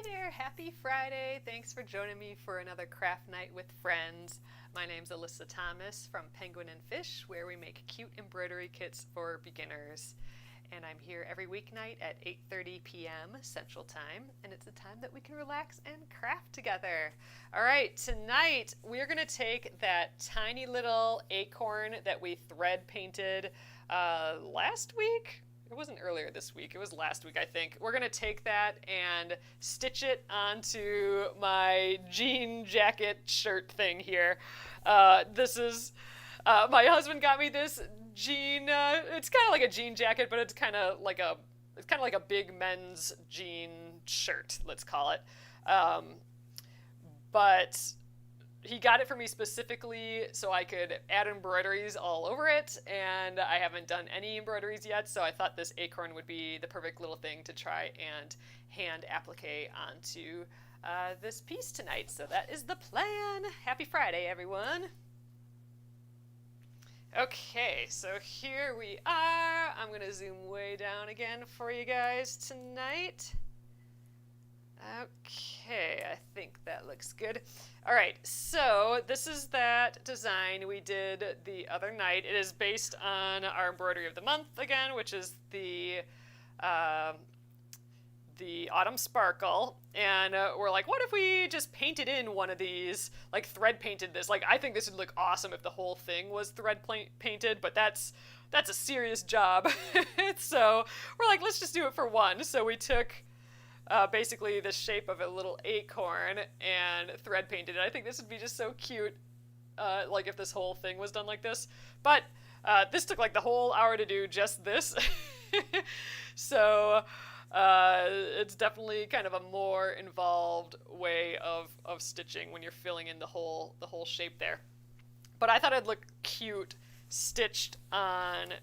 there, happy Friday. Thanks for joining me for another craft night with friends. My name's Alyssa Thomas from Penguin and Fish, where we make cute embroidery kits for beginners. And I'm here every weeknight at 8:30 p.m. Central Time, and it's a time that we can relax and craft together. All right, tonight we're going to take that tiny little acorn that we thread painted last week. It wasn't earlier this week, it was last week, I think. We're going to take that and stitch it onto my jean jacket shirt thing here. This is, my husband got me this jean, it's kind of like a jean jacket, but it's kind of like a big men's jean shirt, let's call it. But he got it for me specifically so I could add embroideries all over it, and I haven't done any embroideries yet, so I thought this acorn would be the perfect little thing to try and hand applique onto this piece tonight. So that is the plan. Happy Friday, everyone. Okay, so here we are. I'm gonna zoom way down again for you guys tonight. Okay, I think that looks good. All right, so this is that design we did the other night. It is based on our embroidery of the month again, which is the Autumn Sparkle. And we're like, what if we just painted in one of these, like thread painted this? Like, I think this would look awesome if the whole thing was thread painted, but that's a serious job. So we're like, let's just do it for one. So we took basically the shape of a little acorn and thread painted it. I think this would be just so cute, like if this whole thing was done like this. But this took like the whole hour to do just this. So it's definitely kind of a more involved way of stitching when you're filling in the whole shape there. But I thought it'd look cute stitched on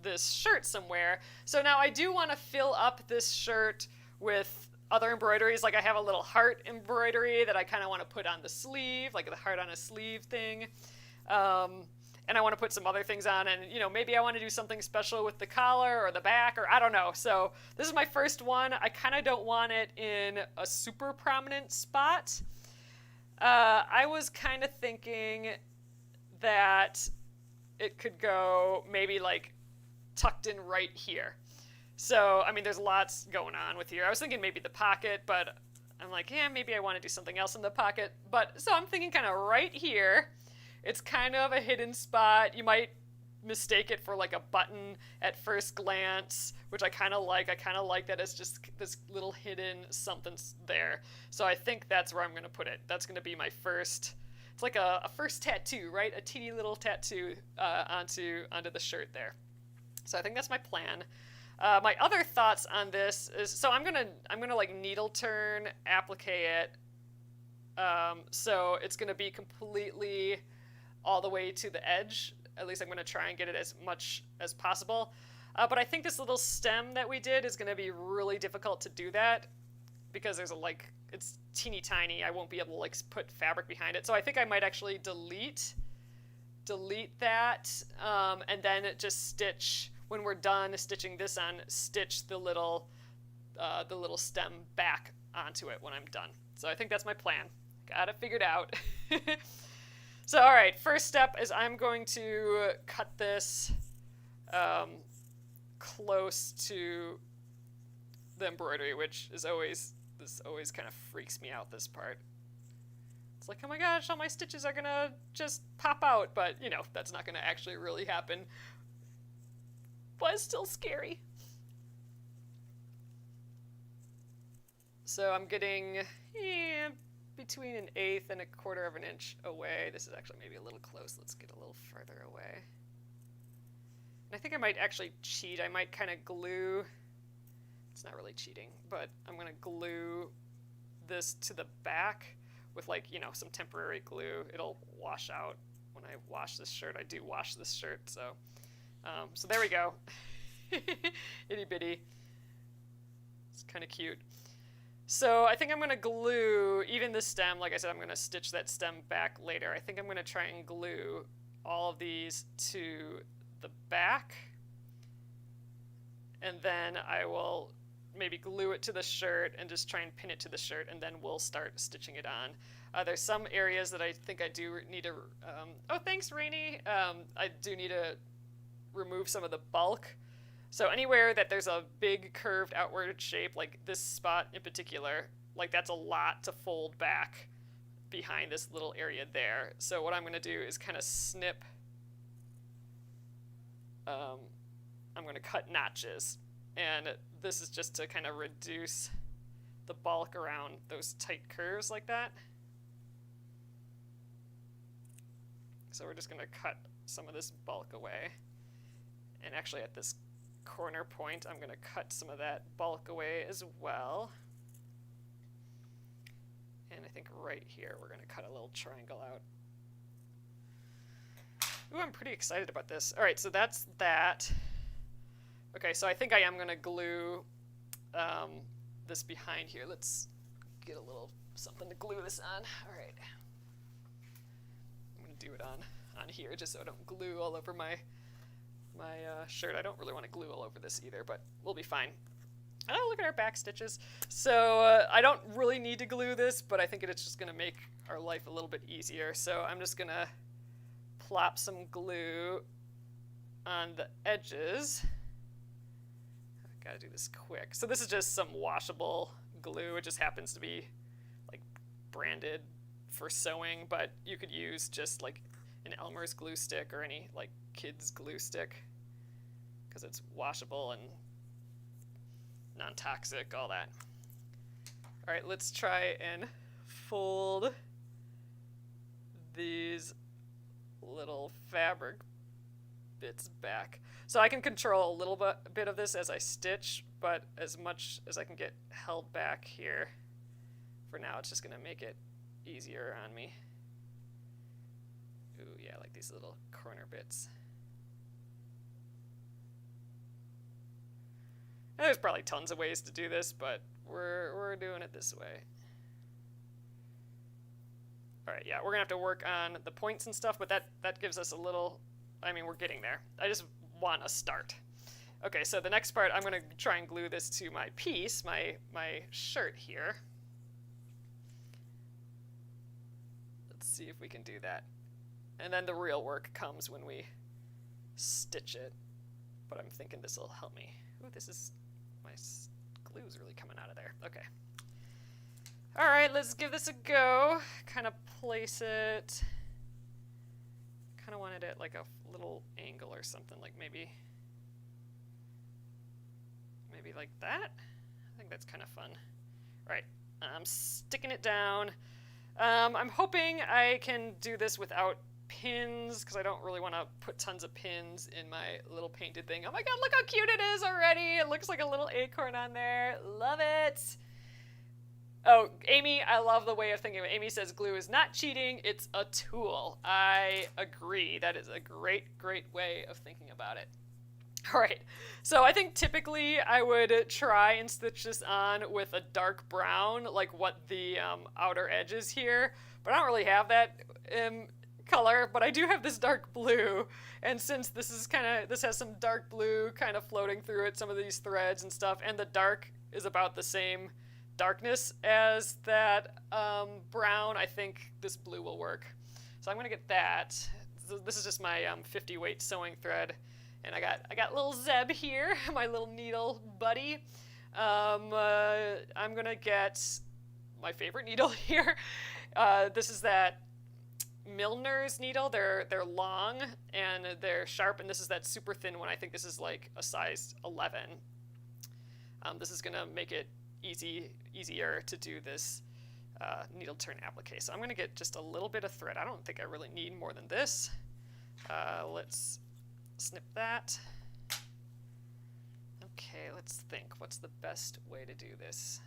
this shirt somewhere. So now I do want to fill up this shirt with other embroideries. Like I have a little heart embroidery that I kind of want to put on the sleeve, like the heart on a sleeve thing. And I want to put some other things on, and maybe I want to do something special with the collar or the back, or I don't know. So this is my first one. I kind of don't want it in a super prominent spot. I was kind of thinking that it could go maybe like tucked in right here. So, I mean, there's lots going on with here. I was thinking maybe the pocket, but I'm like, yeah, maybe I want to do something else in the pocket. But, so I'm thinking kind of right here. It's kind of a hidden spot. You might mistake it for like a button at first glance, which I kind of like. I kind of like that it's just this little hidden something there. So I think that's where I'm going to put it. That's going to be my first, it's like a first tattoo, right? A teeny little tattoo onto the shirt there. So I think that's my plan. My other thoughts on this is, so I'm gonna like needle turn applique it, so it's gonna be completely all the way to the edge. At least I'm gonna try and get it as much as possible. But I think this little stem that we did is gonna be really difficult to do that because there's it's teeny tiny. I won't be able to like put fabric behind it. So I think I might actually delete that, and then just stitch. When we're done stitching this on, stitch the little stem back onto it when I'm done. So I think that's my plan. Got it figured out. So all right, first step is I'm going to cut this close to the embroidery, which is always kind of freaks me out, this part. It's like, oh my gosh, all my stitches are gonna just pop out, but that's not gonna actually really happen. But it's still scary. So I'm getting between 1/8 and 1/4 of an inch away. This is actually maybe a little close. Let's get a little further away. And I think I might actually cheat. I might kind of glue. It's not really cheating, but I'm going to glue this to the back with some temporary glue. It'll wash out when I wash this shirt. I do wash this shirt, so there we go. Itty bitty. It's kind of cute. So I think I'm going to glue even the stem. Like I said, I'm going to stitch that stem back later. I think I'm going to try and glue all of these to the back. And then I will maybe glue it to the shirt and just try and pin it to the shirt, and then we'll start stitching it on. There's some areas that I think I do need to, oh, thanks, Rainy. I do need to remove some of the bulk. So anywhere that there's a big curved outward shape, like this spot in particular, like that's a lot to fold back behind this little area there. So what I'm going to do is kind of snip, I'm going to cut notches. And this is just to kind of reduce the bulk around those tight curves like that. So we're just going to cut some of this bulk away. And actually at this corner point, I'm going to cut some of that bulk away as well. And I think right here, we're going to cut a little triangle out. Ooh, I'm pretty excited about this. All right, so that's that. Okay, so I think I am going to glue this behind here. Let's get a little something to glue this on. All right. I'm going to do it on here just so I don't glue all over my shirt. I don't really want to glue all over this either, but we'll be fine. Oh, look at our back stitches. So I don't really need to glue this, but I think it's just going to make our life a little bit easier. So I'm just going to plop some glue on the edges. Gotta do this quick. So this is just some washable glue. It just happens to be like branded for sewing, but you could use just like an Elmer's glue stick or any like kids glue stick because it's washable and non-toxic, all that. All right, let's try and fold these little fabric bits back. So I can control a little bit of this as I stitch, but as much as I can get held back here, for now it's just going to make it easier on me. Ooh, yeah, like these little corner bits. And there's probably tons of ways to do this, but we're doing it this way. All right, yeah, we're going to have to work on the points and stuff, but that gives us a little, I mean, we're getting there. I just want a start. Okay, so the next part, I'm going to try and glue this to my piece, my shirt here. Let's see if we can do that. And then the real work comes when we stitch it. But I'm thinking this will help me. Ooh, this is, my glue's really coming out of there. Okay. All right, let's give this a go. Kind of place it. Kind of wanted it like a little angle or something, like maybe like that. I think that's kind of fun. All right, I'm sticking it down. I'm hoping I can do this without pins because I don't really want to put tons of pins in my little painted thing. Oh my god, look how cute it is already. It looks like a little acorn on there. Love it. Oh, Amy, I love the way of thinking of it. Amy says glue is not cheating, it's a tool. I agree. That is a great, great way of thinking about it. All right, so I think typically I would try and stitch this on with a dark brown, like what the outer edge is here, but I don't really have that color, but I do have this dark blue, and since this has some dark blue kind of floating through it, some of these threads and stuff, and the dark is about the same darkness as that brown, I think this blue will work. So I'm gonna get that. This is just my 50 weight sewing thread, and I got little Zeb here, my little needle buddy. I'm gonna get my favorite needle here. This is that Milner's needle. They're long and they're sharp, and this is that super thin one. I think this is like a size 11. This is gonna make it easier to do this needle turn applique. So I'm going to get just a little bit of thread. I don't think I really need more than this. Let's snip that. Okay, let's think. What's the best way to do this?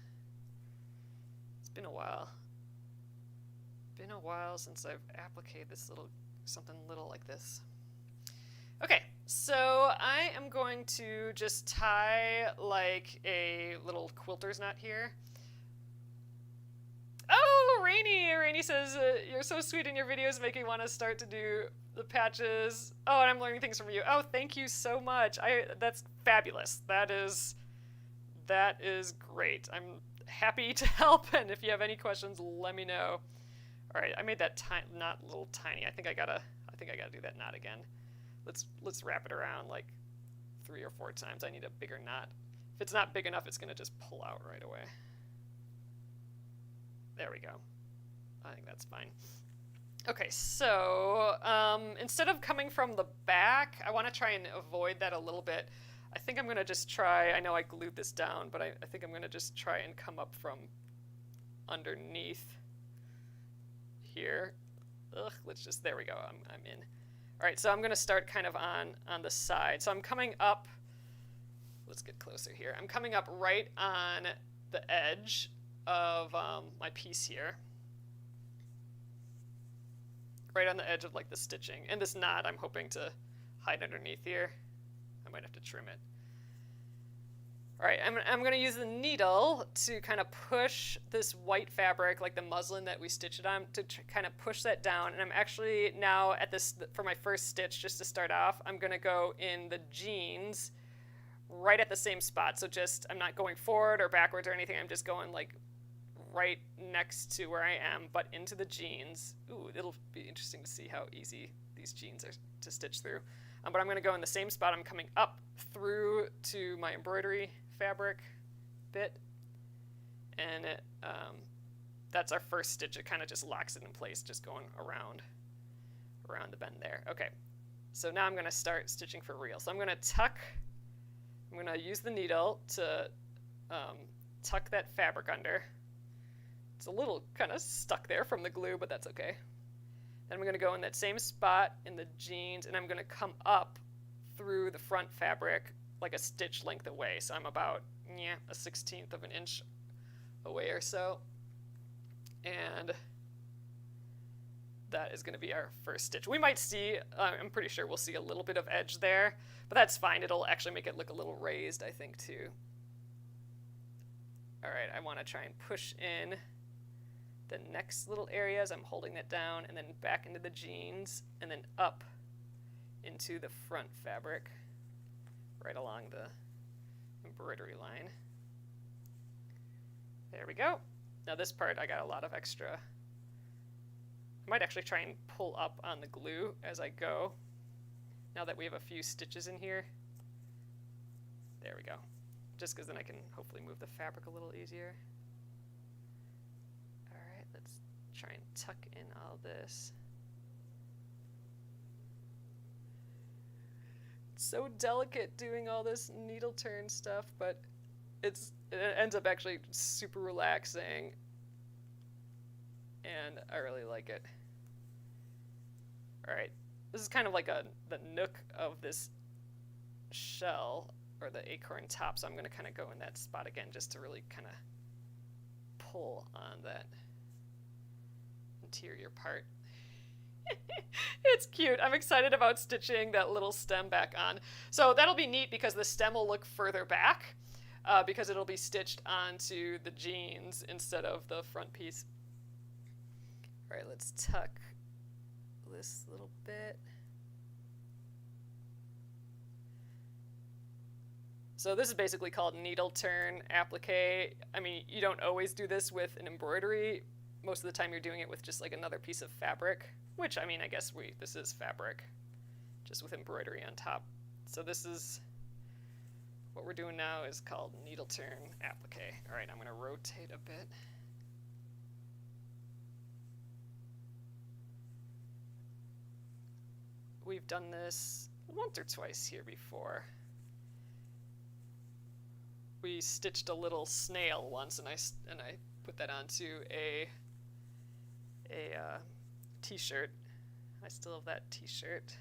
It's been a while. Been a while since I've appliqued this something little like this. Okay, so I am going to just tie like a little quilter's knot here. Oh, Rainy says, you're so sweet in your videos, make me want to start to do the patches. Oh, and I'm learning things from you. Oh, thank you so much. That's fabulous. That is That is great. I'm happy to help, and if you have any questions, let me know. All right, I made that knot a little tiny. I think I gotta do that knot again. Let's wrap it around like 3 or 4 times. I need a bigger knot. If it's not big enough, it's gonna just pull out right away. There we go. I think that's fine. Okay, so instead of coming from the back, I want to try and avoid that a little bit. I think I'm going to just try, I know I glued this down, but I think I'm going to just try and come up from underneath here. Ugh, there we go, I'm in. All right, so I'm going to start kind of on the side. So I'm coming up, let's get closer here. I'm coming up right on the edge of my piece here. Right on the edge of like the stitching. And this knot I'm hoping to hide underneath here. I might have to trim it. All right, I'm going to use the needle to kind of push this white fabric, like the muslin that we stitched it on, to kind of push that down. And I'm actually now at this, for my first stitch, just to start off, I'm going to go in the jeans right at the same spot. So just, I'm not going forward or backwards or anything. I'm just going like right next to where I am, but into the jeans. Ooh, it'll be interesting to see how easy these jeans are to stitch through. But I'm going to go in the same spot. I'm coming up through to my embroidery fabric bit, and that's our first stitch. It kind of just locks it in place, just going around the bend there. Okay, so now I'm going to start stitching for real. So I'm going to use the needle to tuck that fabric under. It's a little kind of stuck there from the glue, but that's okay. Then I'm going to go in that same spot in the jeans, and I'm going to come up through the front fabric like a stitch length away. So I'm about a 1/16 of an inch away or so. And that is going to be our first stitch. We might see, I'm pretty sure we'll see a little bit of edge there, but that's fine. It'll actually make it look a little raised, I think, too. All right, I want to try and push in the next little areas. I'm holding that down, and then back into the jeans, and then up into the front fabric, right along the embroidery line. There we go. Now this part, I got a lot of extra. I might actually try and pull up on the glue as I go, now that we have a few stitches in here. There we go. Just because then I can hopefully move the fabric a little easier. All right, let's try and tuck in all this. It's so delicate doing all this needle turn stuff, but it ends up actually super relaxing, and I really like it. All right, this is kind of like the nook of this shell, or the acorn top, so I'm going to kind of go in that spot again just to really kind of pull on that interior part. It's cute. I'm excited about stitching that little stem back on. So that'll be neat because the stem will look further back because it'll be stitched onto the jeans instead of the front piece. All right, let's tuck this little bit. So this is basically called needle turn applique. I mean, you don't always do this with an embroidery. Most of the time you're doing it with just like another piece of fabric, which, I mean, I guess this is fabric, just with embroidery on top. So this is, what we're doing now is called needle turn applique. All right, I'm going to rotate a bit. We've done this once or twice here before. We stitched a little snail once, and I put that onto a t-shirt. I still have that t-shirt.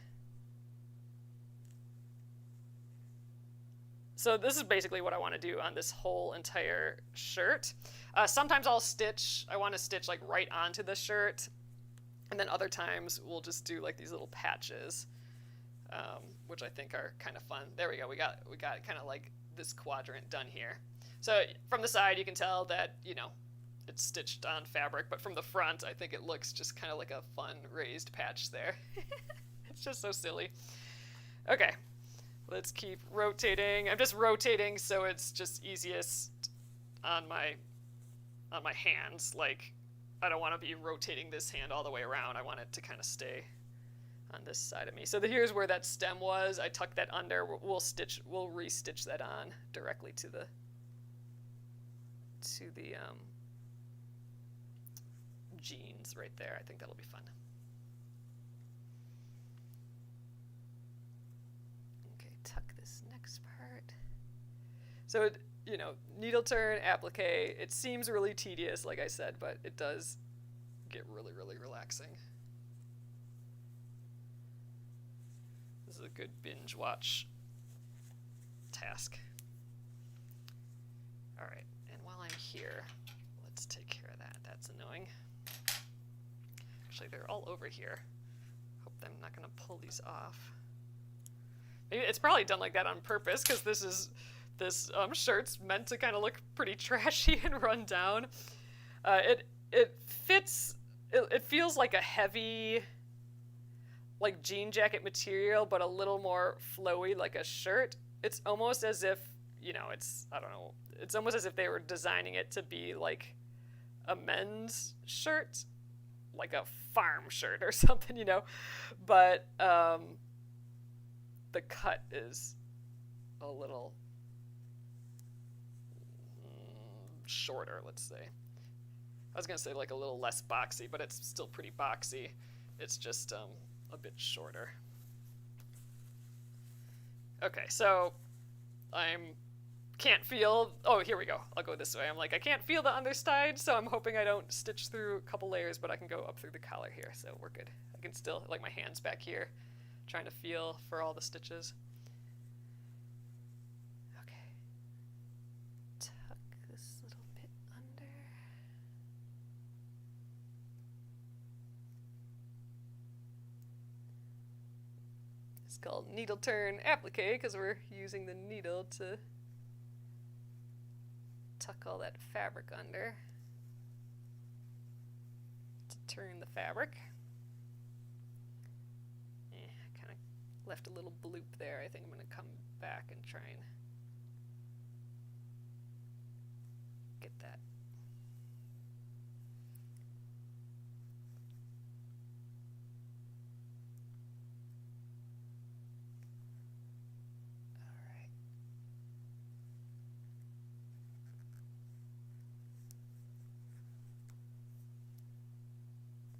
So this is basically what I want to do on this whole entire shirt. Sometimes I want to stitch like right onto the shirt, and then other times we'll just do like these little patches, which I think are kind of fun. There we go. We got kind of like this quadrant done here. So from the side you can tell that, you know, it's stitched on fabric, but from the front I think it looks just kind of like a fun raised patch there. It's just so silly. Okay, Let's keep rotating. I'm just rotating so it's just easiest on my hands. Like, I don't want to be rotating this hand all the way around. I want it to kind of stay on this side of me. So here's where that stem was. I tucked that under. We'll re-stitch that on directly to the jeans right there. I think that'll be fun. Okay, tuck this next part. So, you know, needle turn, applique. It seems really tedious, like I said, but it does get really, really relaxing. This is a good binge watch task. All right, and while I'm here, let's take care of that. That's annoying. Actually, they're all over here. Hope I'm not going to pull these off. Maybe it's probably done like that on purpose, because this shirt's meant to kind of look pretty trashy and run down. It fits. It feels like a heavy, like jean jacket material, but a little more flowy, like a shirt. It's almost as if, you know, I don't know. It's almost as if they were designing it to be like a men's shirt, like a farm shirt or something, you know. But the cut is a little shorter, let's say. I was gonna say like a little less boxy, but it's still pretty boxy. It's just a bit shorter. Okay, so can't feel, oh, here we go. I'll go this way. I'm like, I can't feel the underside, so I'm hoping I don't stitch through a couple layers, but I can go up through the collar here, so we're good. I can still, like, my hands back here, trying to feel for all the stitches. Okay. Tuck this little bit under. It's called needle turn applique because we're using the needle to tuck all that fabric under to turn the fabric. I kind of left a little bloop there. I think I'm going to come back and try and get that.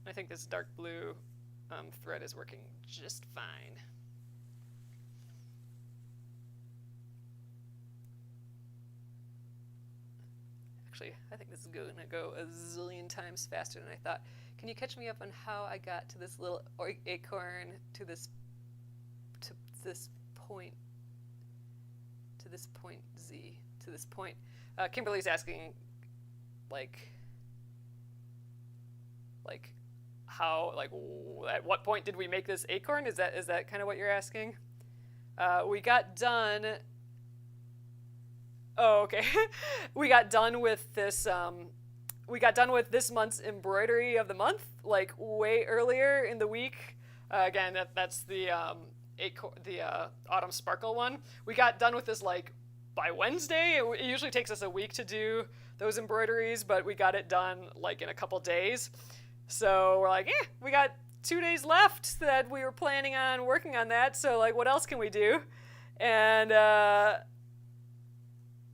I think this dark blue thread is working just fine. Actually, I think this is going to go a zillion times faster than I thought. Can you catch me up on how I got to this little acorn, to this point Z, to this point? Kimberly's asking, like how, like, at what point did we make this acorn? Is that kind of what you're asking? We got done. Oh, okay. We got done with this. We got done with this month's embroidery of the month, like way earlier in the week. Again, that's the Autumn Sparkle one. We got done with this like by Wednesday. It usually takes us a week to do those embroideries, but we got it done like in a couple days. So we're like, we got 2 days left that we were planning on working on that. So like, what else can we do? And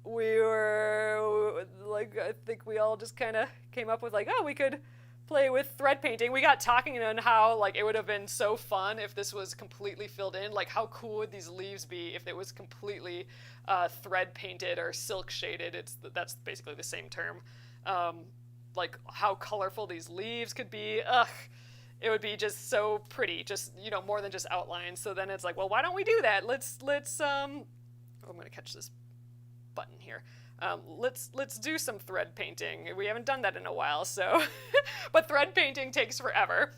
we were like, I think we all just kind of came up with like, oh, we could play with thread painting. We got talking on how like it would have been so fun if this was completely filled in. Like, how cool would these leaves be if it was completely thread painted or silk shaded? That's basically the same term. Like how colorful these leaves could be. Ugh, it would be just so pretty, just, you know, more than just outlines. So then it's like, well, why don't we do that? Let's I'm gonna catch this button here. Let's do some thread painting. We haven't done that in a while, so but thread painting takes forever.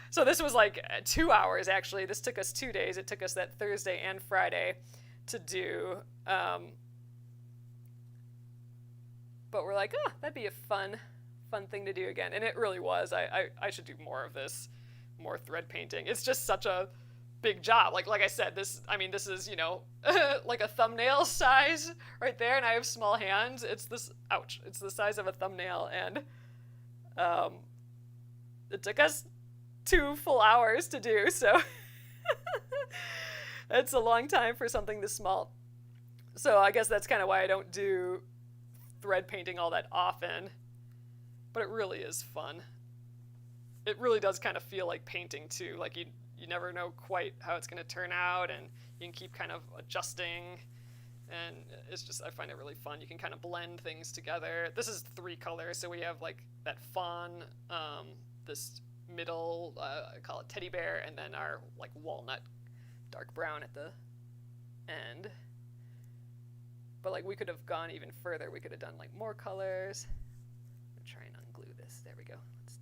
So this was like 2 hours actually. This took us 2 days. It took us that Thursday and Friday to do. But we're like, oh, that'd be a fun thing to do again. And it really was. I should do more of this, more thread painting. It's just such a big job. Like I said, this is, like a thumbnail size right there, and I have small hands. It's the size of a thumbnail, and it took us 2 full hours to do, so it's a long time for something this small. So I guess that's kind of why I don't do thread painting all that often, but it really is fun. It really does kind of feel like painting too. Like you never know quite how it's going to turn out, and you can keep kind of adjusting, and it's just, I find it really fun. You can kind of blend things together. This is 3 colors, so we have like that fawn, this middle, I call it teddy bear, and then our like walnut dark brown at the end. But like we could have gone even further. We could have done like more colors. I'm gonna try and unglue this. There we go. Let's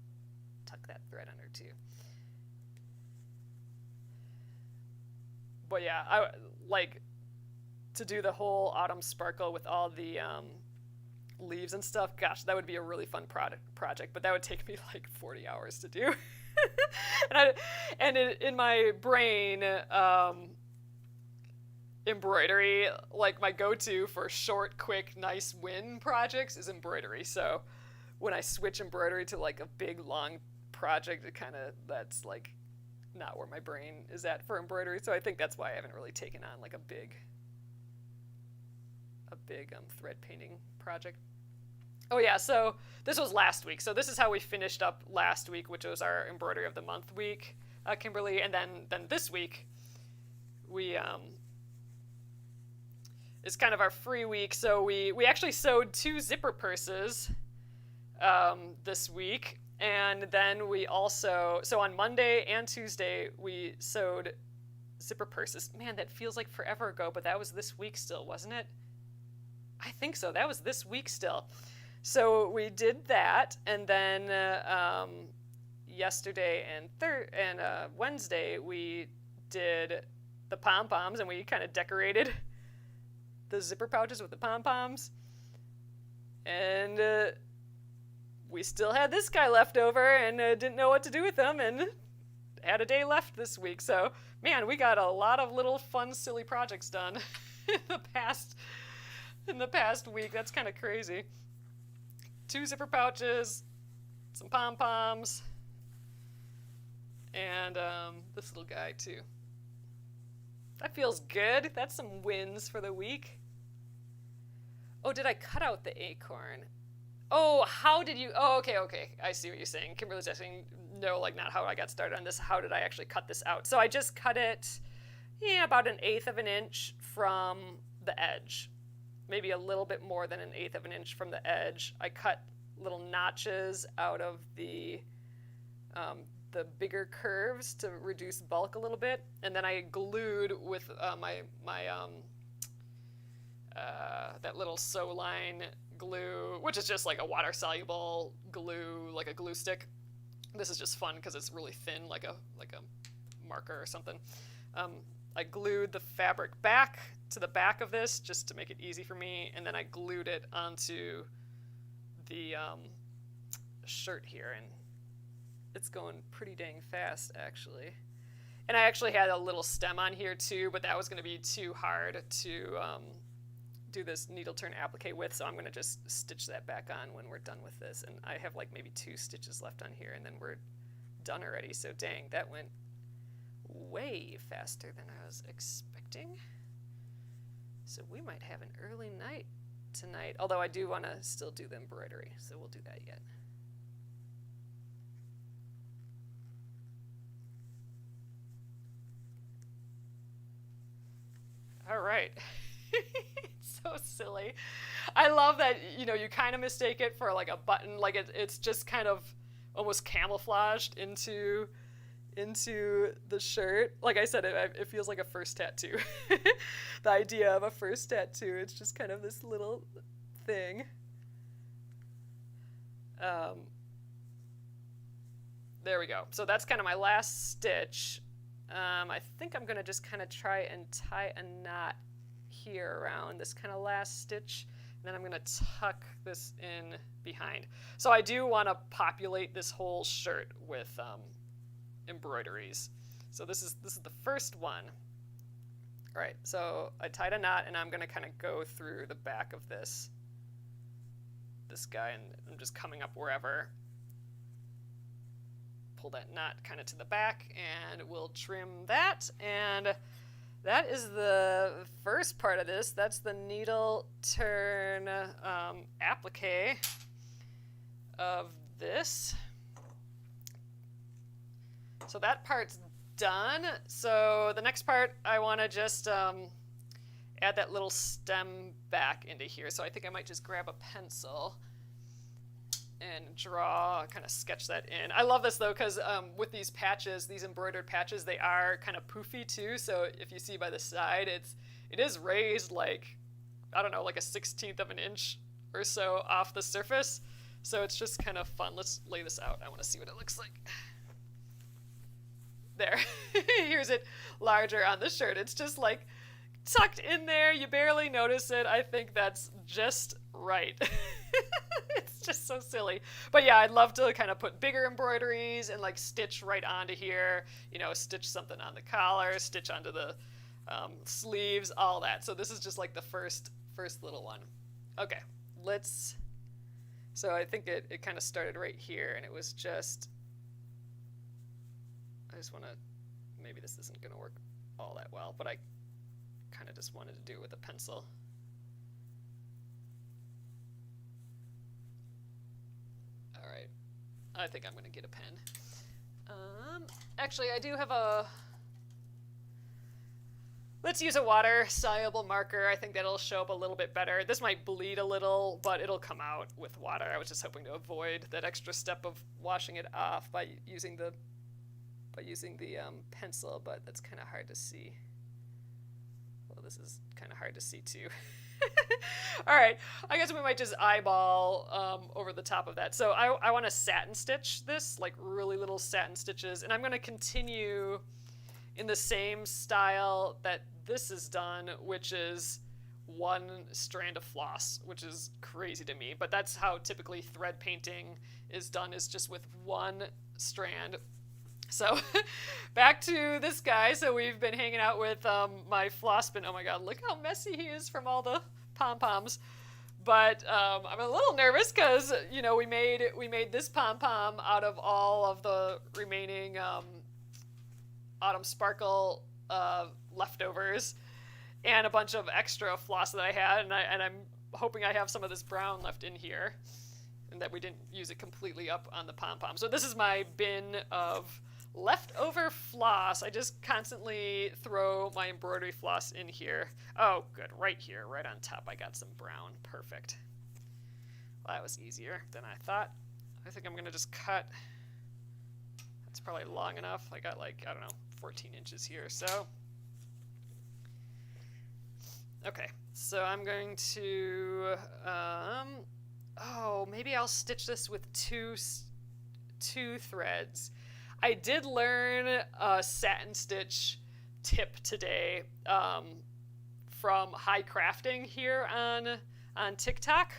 tuck that thread under too. But yeah, I like to do the whole autumn sparkle with all the leaves and stuff. Gosh, that would be a really fun project, but that would take me like 40 hours to do. In my brain, embroidery, like my go-to for short, quick, nice win projects is embroidery. So when I switch embroidery to like a big, long project, that's like not where my brain is at for embroidery. So I think that's why I haven't really taken on like a big thread painting project. Oh yeah, so this was last week. So this is how we finished up last week, which was our embroidery of the month week, Kimberly. And then this week, we is kind of our free week. So we actually sewed 2 zipper purses this week. And then we also, so on Monday and Tuesday, we sewed zipper purses. Man, that feels like forever ago, but that was this week still, wasn't it? I think so. That was this week still. So we did that, and then yesterday and Wednesday we did the pom-poms, and we kind of decorated the zipper pouches with the pom-poms. And we still had this guy left over and didn't know what to do with them, and had a day left this week. So, man, we got a lot of little fun, silly projects done in the past week. That's kind of crazy. 2 zipper pouches, some pom-poms, and this little guy too. That feels good. That's some wins for the week. Oh, did I cut out the acorn? Oh, how did you... Oh, okay. I see what you're saying. Kimberly's asking, no, like not how I got started on this. How did I actually cut this out? So I just cut it, about 1/8 of an inch from the edge. Maybe a little bit more than 1/8 of an inch from the edge. I cut little notches out of the bigger curves to reduce bulk a little bit, and then I glued with my that little sew line glue, which is just like a water soluble glue, like a glue stick. This is just fun because it's really thin, like a marker or something. I glued the fabric back to the back of this just to make it easy for me, and then I glued it onto the shirt here, and it's going pretty dang fast actually. And I actually had a little stem on here too, but that was going to be too hard to do this needle turn applique with, so I'm going to just stitch that back on when we're done with this. And I have like maybe 2 stitches left on here, and then we're done already. So dang, that went way faster than I was expecting. So we might have an early night tonight, although I do want to still do the embroidery, so we'll do that yet. All right. It's so silly. I love that, you kind of mistake it for like a button, like it's just kind of almost camouflaged into the shirt. Like I said, it feels like a first tattoo. The idea of a first tattoo, it's just kind of this little thing. There we go. So that's kind of my last stitch. I think I'm going to just kind of try and tie a knot here around this kind of last stitch, and then I'm going to tuck this in behind. So I do want to populate this whole shirt with embroideries. So this is the first one. All right, so I tied a knot, and I'm going to kind of go through the back of this guy, and I'm just coming up wherever. Pull that knot kind of to the back, and we'll trim that. And that is the first part of this. That's the needle turn applique of this. So that part's done. So the next part, I want to just add that little stem back into here. So I think I might just grab a pencil and draw, kind of sketch that in. I love this though, because with these patches, these embroidered patches, they are kind of poofy too. So if you see by the side, it is raised like, I don't know, like a 1/16 of an inch or so off the surface. So it's just kind of fun. Let's lay this out. I want to see what it looks like. There. Here's it larger on the shirt. It's just like tucked in there. You barely notice it. I think that's just right. It's just so silly. But yeah, I'd love to kind of put bigger embroideries and like stitch right onto here. You know, stitch something on the collar, stitch onto the sleeves, all that. So this is just like the first little one. Okay, so I think it kind of started right here, and it was just, I just want to, maybe this isn't going to work all that well, but I kind of just wanted to do it with a pencil. All right, I think I'm going to get a pen. Actually, I do have let's use a water-soluble marker. I think that'll show up a little bit better. This might bleed a little, but it'll come out with water. I was just hoping to avoid that extra step of washing it off by using the pencil, but that's kind of hard to see. Well, this is kind of hard to see too. All right, I guess we might just eyeball over the top of that. So I want to satin stitch this, like really little satin stitches, and I'm going to continue in the same style that this is done, which is one strand of floss, which is crazy to me, but that's how typically thread painting is done, is just with one strand. So back to this guy. So we've been hanging out with my floss bin. Oh my god, look how messy he is from all the pom-poms. But I'm a little nervous because, you know, we made this pom-pom out of all of the remaining Autumn Sparkle leftovers and a bunch of extra floss that I had, and I'm hoping I have some of this brown left in here and that we didn't use it completely up on the pom-pom. So this is my bin of leftover floss. I just constantly throw my embroidery floss in here. Oh, good, right here, right on top, I got some brown. Perfect. Well, that was easier than I thought. I think I'm gonna just cut. That's probably long enough. I got like, I don't know, 14 inches here, so. Okay, so I'm going to, oh, maybe I'll stitch this with two threads. I did learn a satin stitch tip today from High Crafting here on TikTok.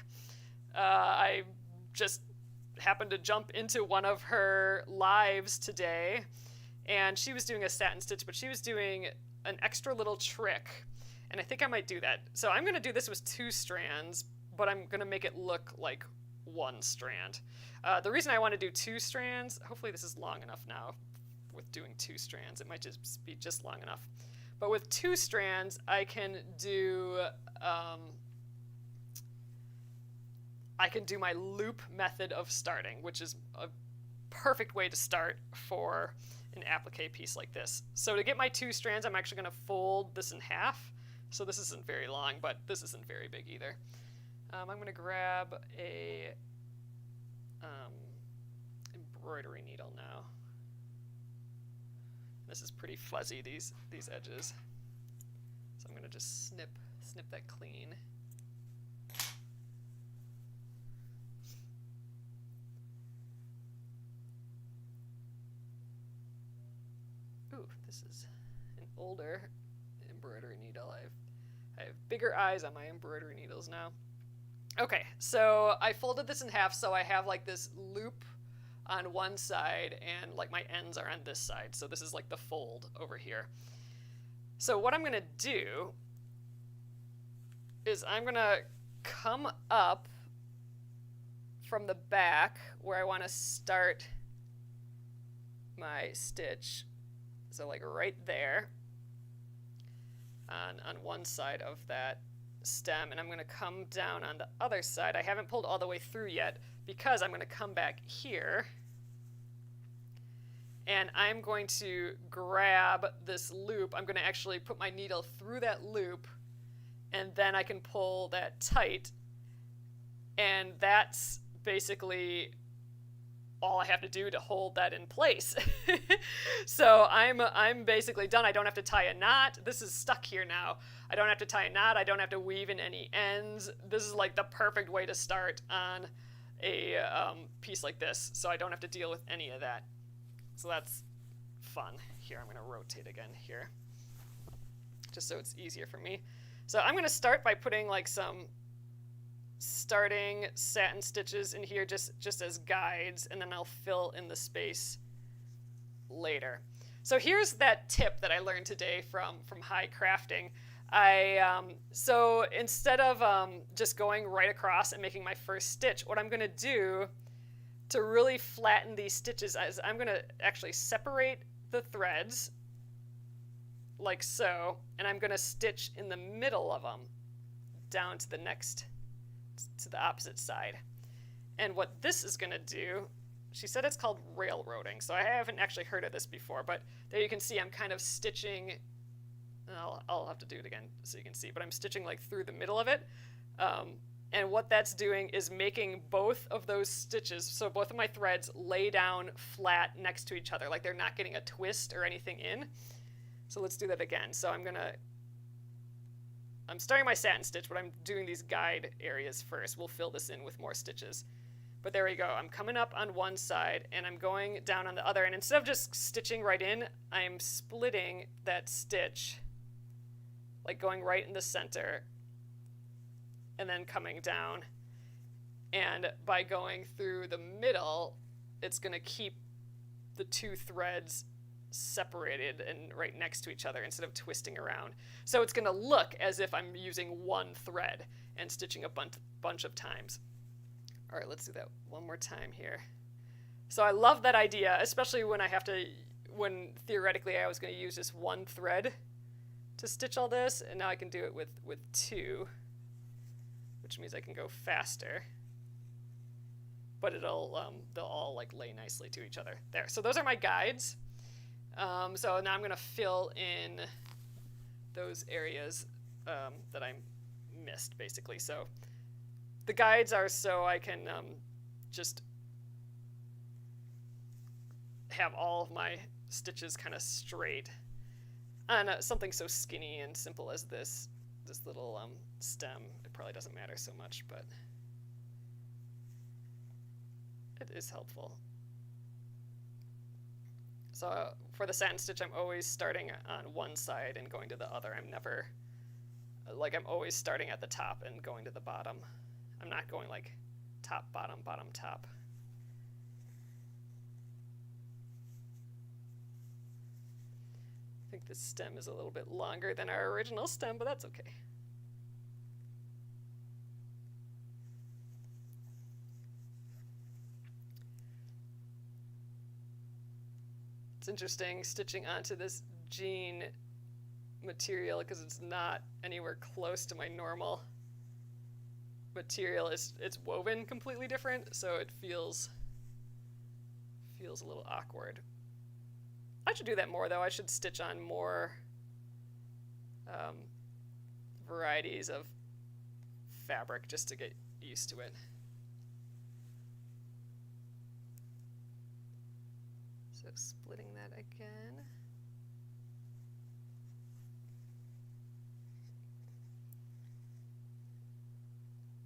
I just happened to jump into one of her lives today, and she was doing a satin stitch, but she was doing an extra little trick, and I think I might do that. So I'm going to do this with 2 strands, but I'm going to make it look like 1 strand. The reason I want to do 2 strands, hopefully this is long enough now with doing 2 strands. It might just be just long enough. But with 2 strands, I can do my loop method of starting, which is a perfect way to start for an applique piece like this. So to get my 2 strands, I'm actually going to fold this in half. So this isn't very long, but this isn't very big either. I'm going to grab a embroidery needle now. This is pretty fuzzy, these edges. So I'm going to just snip that clean. Ooh, this is an older embroidery needle. I have bigger eyes on my embroidery needles now. Okay, so I folded this in half, so I have like this loop on one side and like my ends are on this side. So this is like the fold over here. So what I'm gonna do is I'm gonna come up from the back where I want to start my stitch. So like right there on one side of that stem, and I'm going to come down on the other side. I haven't pulled all the way through yet because I'm going to come back here and I'm going to grab this loop. I'm going to actually put my needle through that loop and then I can pull that tight, and that's basically all I have to do to hold that in place. So I'm basically done. I don't have to tie a knot. This is stuck here now. I don't have to tie a knot. I don't have to weave in any ends. This is like the perfect way to start on a piece like this, so I don't have to deal with any of that. So that's fun. Here, I'm going to rotate again here, just so it's easier for me. So I'm going to start by putting like some starting satin stitches in here just as guides, and then I'll fill in the space later. So here's that tip that I learned today from High Crafting. So instead of just going right across and making my first stitch, what I'm going to do to really flatten these stitches is I'm going to actually separate the threads like so, and I'm going to stitch in the middle of them down to the opposite side. And what this is going to do, she said it's called railroading, so I haven't actually heard of this before, but there you can see I'm kind of stitching. I'll have to do it again so you can see, but I'm stitching like through the middle of it. And what that's doing is making both of those stitches, so both of my threads, lay down flat next to each other, like they're not getting a twist or anything in. So let's do that again. So I'm starting my satin stitch, but I'm doing these guide areas first. We'll fill this in with more stitches. But there we go. I'm coming up on one side and I'm going down on the other, and instead of just stitching right in, I'm splitting that stitch, like going right in the center and then coming down. And by going through the middle, it's going to keep the two threads separated and right next to each other instead of twisting around. So it's going to look as if I'm using one thread and stitching a bunch of times. All right, let's do that one more time here. So I love that idea, especially when theoretically I was going to use just one thread to stitch all this, and now I can do it with two, which means I can go faster. But they'll all like lay nicely to each other. There. So those are my guides. So now I'm going to fill in those areas that I missed, basically. So the guides are so I can just have all of my stitches kind of straight on something so skinny and simple as this little stem. It probably doesn't matter so much, but it is helpful. So for the satin stitch, I'm always starting on one side and going to the other. I'm always starting at the top and going to the bottom. I'm not going like top, bottom, bottom, top. I think this stem is a little bit longer than our original stem, but that's okay. It's interesting stitching onto this jean material because it's not anywhere close to my normal material. It's woven completely different, so it feels a little awkward. I should do that more though. I should stitch on more varieties of fabric just to get used to it. So splitting that again.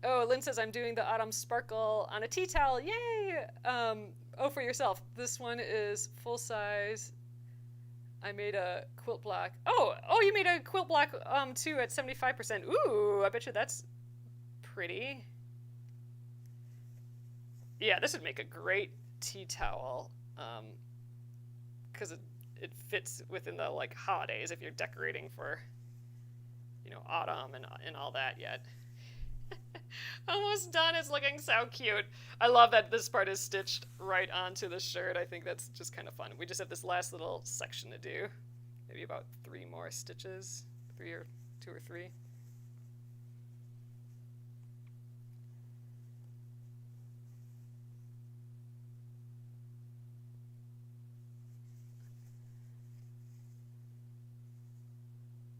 Oh, Lynn says I'm doing the autumn sparkle on a tea towel. Yay! Oh, for yourself. This one is full size. I made a quilt block. Oh, you made a quilt block too at 75%. Ooh, I bet you that's pretty. Yeah, this would make a great tea towel, because it fits within the like holidays if you're decorating for, autumn and all that yet. Almost done. It's looking so cute. I love that this part is stitched right onto the shirt. I think that's just kind of fun. We just have this last little section to do. Maybe about 3 more stitches. 3 or 2 or 3.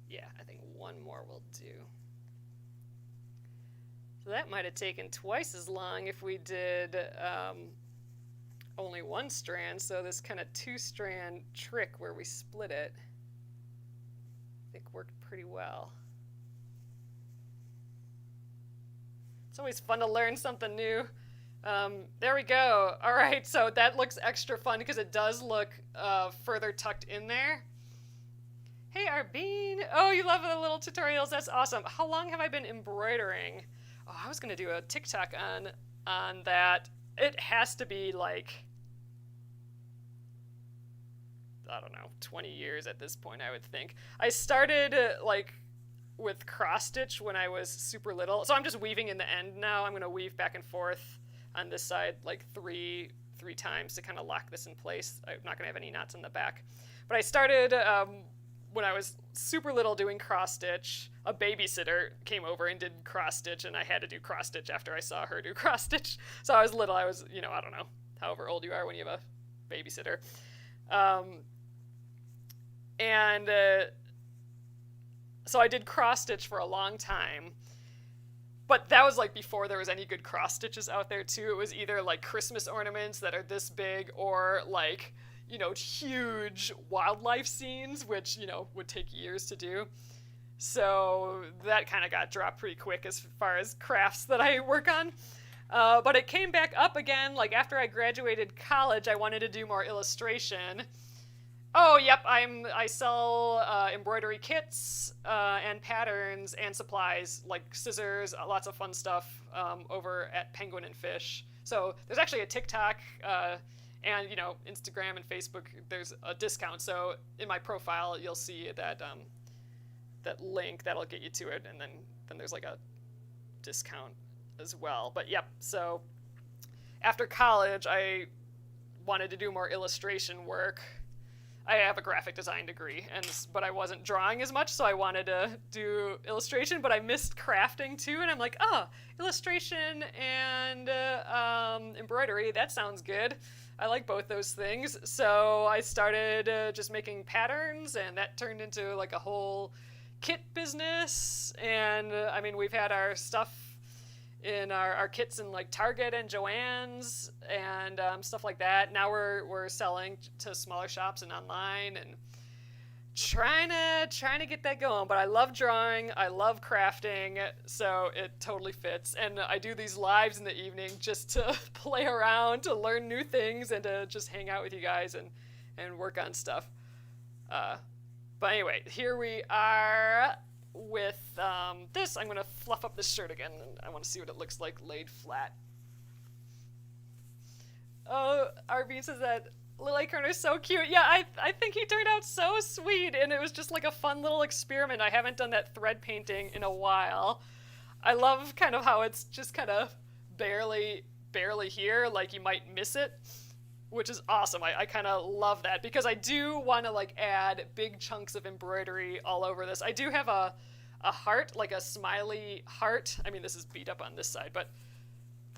Yeah, I think 1 more will do. So that might have taken twice as long if we did only 1 strand. So this kind of 2-strand trick where we split it, I think worked pretty well. It's always fun to learn something new. There we go. All right, so that looks extra fun because it does look further tucked in there. Hey, Arbeen. Oh, you love the little tutorials. That's awesome. How long have I been embroidering? Oh, I was going to do a TikTok on that. It has to be like, I don't know, 20 years at this point, I would think. I started like with cross stitch when I was super little. So I'm just weaving in the end now. I'm going to weave back and forth on this side like three times to kind of lock this in place. I'm not going to have any knots in the back. But I started when I was super little doing cross stitch. A babysitter came over and did cross stitch, and I had to do cross stitch after I saw her do cross stitch. So I was little. I was, I don't know, however old you are when you have a babysitter. So I did cross stitch for a long time. But that was like before there was any good cross stitches out there too. It was either like Christmas ornaments that are this big or like, huge wildlife scenes, which, would take years to do. So that kind of got dropped pretty quick as far as crafts that I work on. But it came back up again, like after I graduated college, I wanted to do more illustration. Oh, yep, I sell embroidery kits and patterns and supplies, like scissors, lots of fun stuff over at Penguin and Fish. So there's actually a TikTok and, Instagram and Facebook, there's a discount. So in my profile, you'll see that that link that'll get you to it, and then there's like a discount as well. But yep, so after college, I wanted to do more illustration work. I have a graphic design degree, but I wasn't drawing as much, so I wanted to do illustration, but I missed crafting too, and I'm like, illustration and embroidery, that sounds good. I like both those things. So I started just making patterns, and that turned into like a whole kit business. And we've had our stuff in our kits in like Target and Joann's and stuff like that. Now we're selling to smaller shops and online, and trying to get that going. But I love drawing, I love crafting, so it totally fits. And I do these lives in the evening just to play around, to learn new things, and to just hang out with you guys and work on stuff. But anyway, here we are with this. I'm going to fluff up this shirt again, and I want to see what it looks like laid flat. Oh, RB says that Little Acorn is so cute. Yeah, I think he turned out so sweet, and it was just like a fun little experiment. I haven't done that thread painting in a while. I love kind of how it's just kind of barely here, like you might miss it, which is awesome. I kind of love that because I do want to like add big chunks of embroidery all over this. I do have a heart, like a smiley heart. This is beat up on this side, but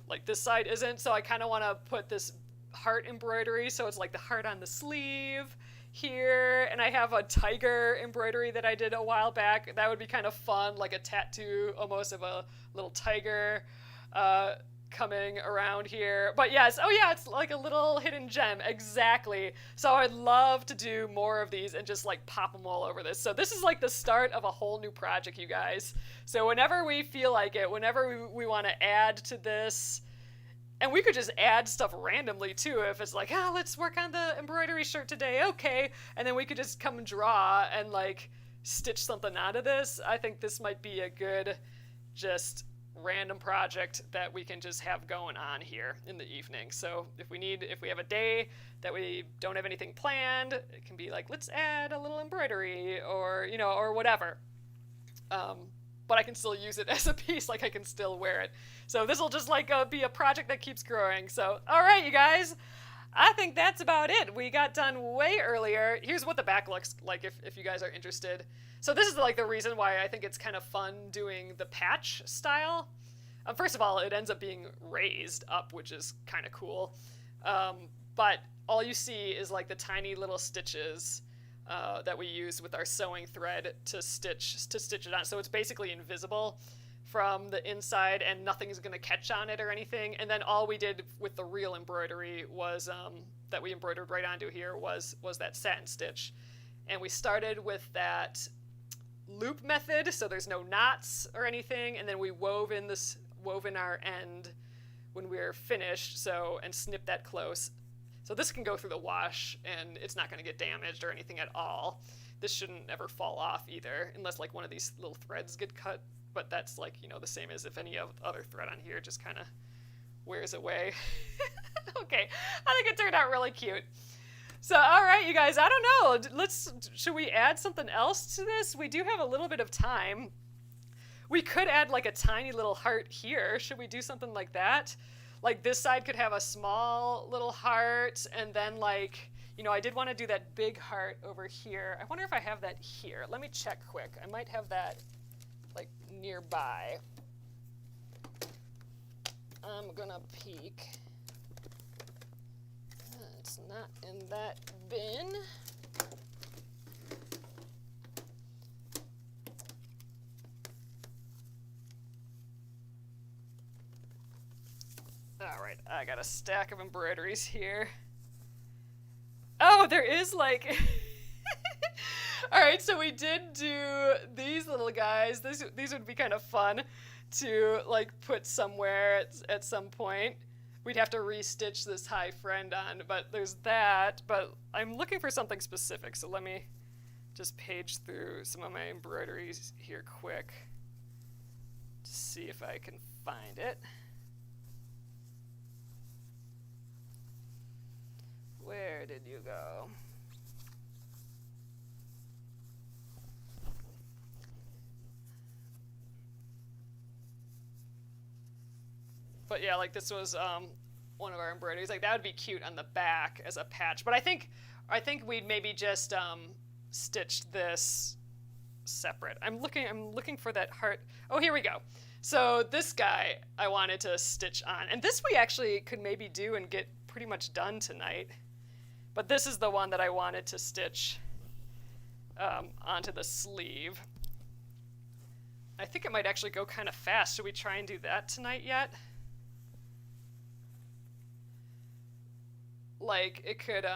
like this side isn't, so I kind of want to put this heart embroidery, so it's like the heart on the sleeve here, and I have a tiger embroidery that I did a while back. That would be kind of fun, like a tattoo almost of a little tiger coming around here. But yes, it's like a little hidden gem, exactly. So I'd love to do more of these and just like pop them all over this. So this is like the start of a whole new project, you guys. So whenever we feel like it, whenever we want to add to this, and we could just add stuff randomly too, if it's like, let's work on the embroidery shirt today, okay. And then we could just come and draw and like stitch something out of this. I think this might be a good just random project that we can just have going on here in the evening. So if we have a day that we don't have anything planned, it can be like, let's add a little embroidery or, or whatever. But I can still use it as a piece, like I can still wear it. So this will just like be a project that keeps growing. So, all right, you guys, I think that's about it. We got done way earlier. Here's what the back looks like if you guys are interested. So this is like the reason why I think it's kind of fun doing the patch style. First of all, it ends up being raised up, which is kind of cool. But all you see is like the tiny little stitches that we use with our sewing thread to stitch it on. So it's basically invisible from the inside, and nothing's going to catch on it or anything. And then all we did with the real embroidery was that we embroidered right onto here was that satin stitch. And we started with that loop method, so there's no knots or anything, and then we wove in our end when we're finished, and snip that close. So this can go through the wash and it's not going to get damaged or anything at all. This shouldn't ever fall off either, unless like one of these little threads get cut, but that's like, the same as if any other thread on here just kind of wears away. Okay, I think it turned out really cute. So, all right, you guys, I don't know. Should we add something else to this? We do have a little bit of time. We could add like a tiny little heart here. Should we do something like that? Like this side could have a small little heart, and then like, I did want to do that big heart over here. I wonder if I have that here. Let me check quick. I might have that like nearby. I'm gonna peek. It's not in that bin. All right, I got a stack of embroideries here. Oh, there is like... All right, so we did do these little guys. These would be kind of fun to like put somewhere at some point. We'd have to restitch this high friend on, but there's that. But I'm looking for something specific, so let me just page through some of my embroideries here quick to see if I can find it. Where did you go? But yeah, like this was one of our embroideries. Like that would be cute on the back as a patch. But I think we'd maybe just stitched this separate. I'm looking for that heart. Oh, here we go. So this guy I wanted to stitch on, and this we actually could maybe do and get pretty much done tonight. But this is the one that I wanted to stitch onto the sleeve. I think it might actually go kind of fast. Should we try and do that tonight yet? Like it could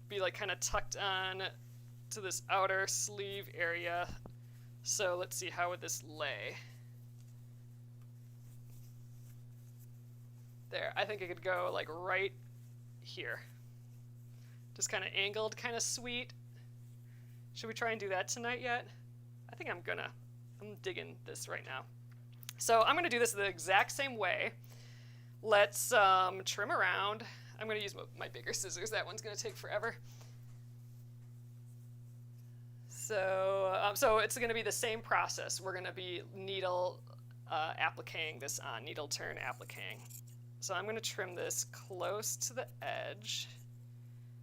be like kind of tucked on to this outer sleeve area. So let's see, how would this lay? There, I think it could go like right here. Just kind of angled, kind of sweet. Should we try and do that tonight yet? I think I'm digging this right now. So I'm gonna do this the exact same way. Let's trim around. I'm gonna use my bigger scissors. That one's gonna take forever. So it's gonna be the same process. We're gonna be needle appliquing this on, needle turn appliquing. So I'm going to trim this close to the edge.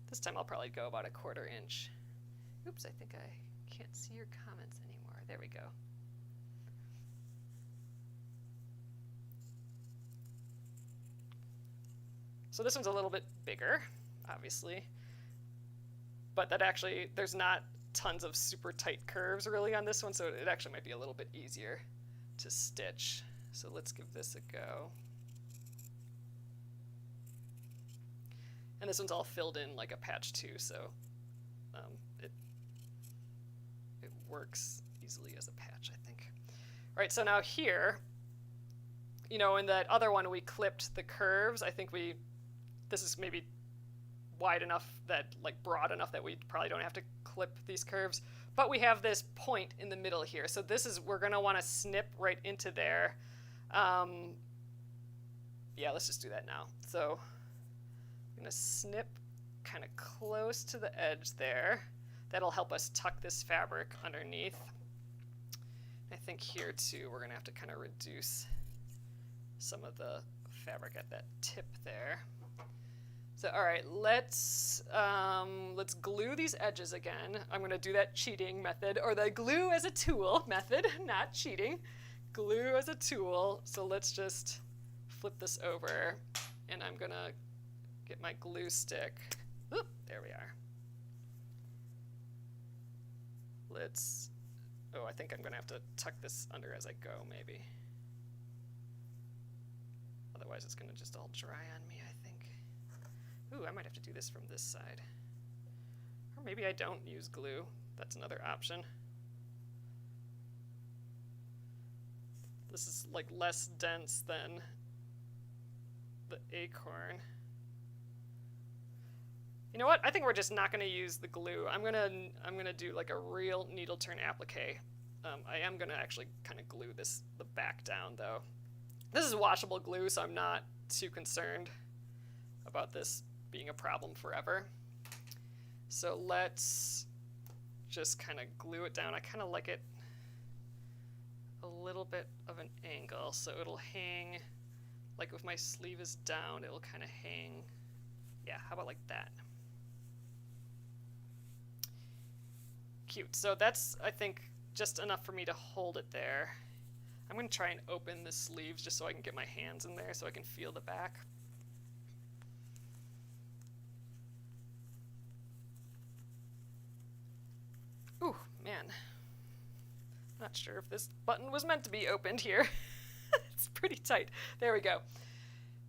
This time I'll probably go about 1/4 inch. Oops, I think I can't see your comments anymore. There we go. So this one's a little bit bigger, obviously. But there's not tons of super tight curves really on this one, so it actually might be a little bit easier to stitch. So let's give this a go. And this one's all filled in like a patch too, so it works easily as a patch, I think. All right, so now here, in that other one we clipped the curves. I think this is maybe wide enough that, like broad enough that we probably don't have to clip these curves. But we have this point in the middle here. So this is, we're going to want to snip right into there. Yeah, let's just do that now. So I'm going to snip kind of close to the edge there. That'll help us tuck this fabric underneath. I think here too, we're going to have to kind of reduce some of the fabric at that tip there. So, all right, let's glue these edges again. I'm going to do that cheating method, or the glue as a tool method, not cheating. Glue as a tool. So let's just flip this over, and I'm going to get my glue stick. Oop, there we are. Oh, I think I'm going to have to tuck this under as I go, maybe. Otherwise, it's going to just all dry on me, I think. Ooh, I might have to do this from this side. Or maybe I don't use glue. That's another option. This is like less dense than the acorn. You know what? I think we're just not going to use the glue. I'm gonna do like a real needle turn applique. I am going to actually kind of glue the back down though. This is washable glue, so I'm not too concerned about this being a problem forever. So let's just kind of glue it down. I kind of like it a little bit of an angle, so it'll hang, like if my sleeve is down, it'll kind of hang. Yeah, how about like that? Cute. So that's, I think, just enough for me to hold it there. I'm going to try and open the sleeves just so I can get my hands in there so I can feel the back. Ooh, man. Not sure if this button was meant to be opened here. It's pretty tight. There we go.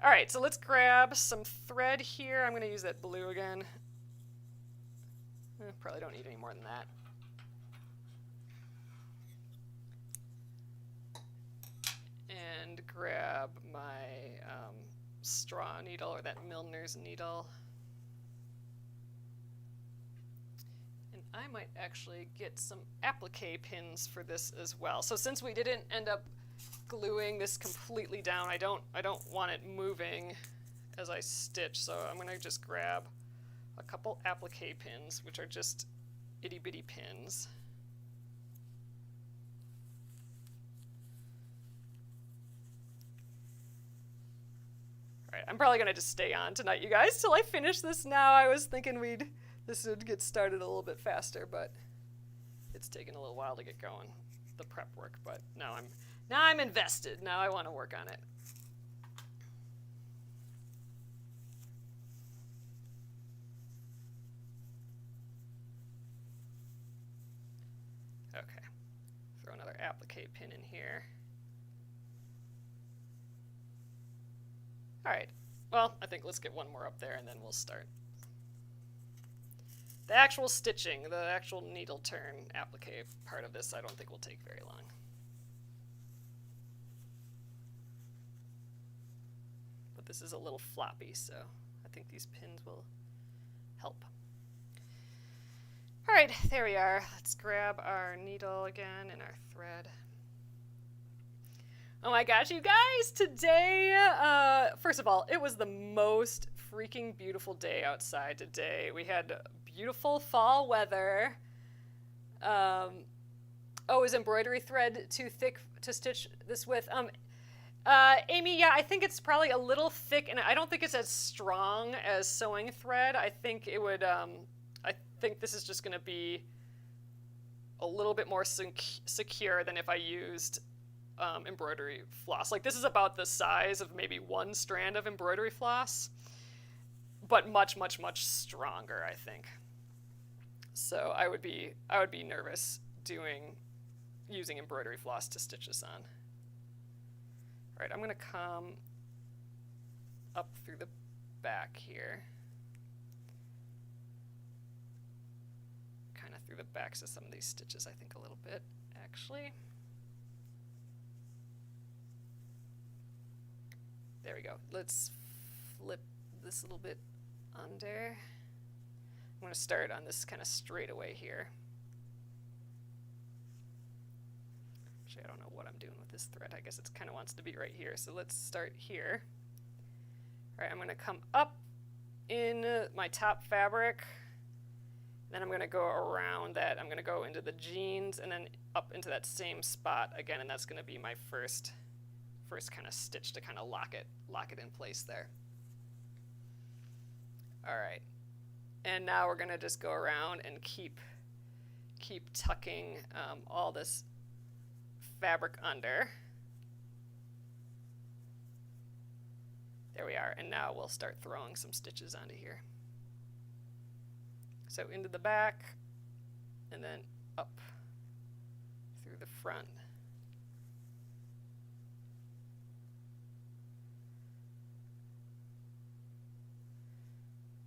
All right, so let's grab some thread here. I'm going to use that blue again. Probably don't need any more than that. And grab my straw needle, or that milliner's needle. And I might actually get some applique pins for this as well. So since we didn't end up gluing this completely down, I don't want it moving as I stitch, so I'm going to just grab a couple applique pins, which are just itty bitty pins. All right, I'm probably going to just stay on tonight, you guys, till I finish this now. I was thinking this would get started a little bit faster, but it's taken a little while to get going, the prep work, but now I'm invested. Now I want to work on it. Okay, throw another applique pin in here. All right, well, I think let's get one more up there and then we'll start. The actual stitching, the actual needle turn applique part of this, I don't think will take very long. But this is a little floppy, so I think these pins will help. All right, there we are. Let's grab our needle again and our thread. Oh my gosh, you guys, today, first of all, it was the most freaking beautiful day outside today. We had beautiful fall weather. Oh, is embroidery thread too thick to stitch this with? Amy, yeah, I think it's probably a little thick, and I don't think it's as strong as sewing thread. I think it would, I think this is just going to be a little bit more secure than if I used embroidery floss. Like, this is about the size of maybe one strand of embroidery floss, but much, much, much stronger, I think. So I would be nervous using embroidery floss to stitch this on. All right, I'm going to come up through the back here. Kind of through the backs of some of these stitches, I think, a little bit, actually. There we go. Let's flip this a little bit under. I'm going to start on this kind of straightaway here. Actually, I don't know what I'm doing with this thread. I guess it kind of wants to be right here. So let's start here. All right, I'm going to come up in my top fabric. Then I'm going to go around that. I'm going to go into the jeans and then up into that same spot again, and that's going to be my first kind of stitch to kind of lock it in place there. All right, and now we're going to just go around and keep tucking all this fabric under. There we are, and now we'll start throwing some stitches onto here. So into the back, and then up through the front.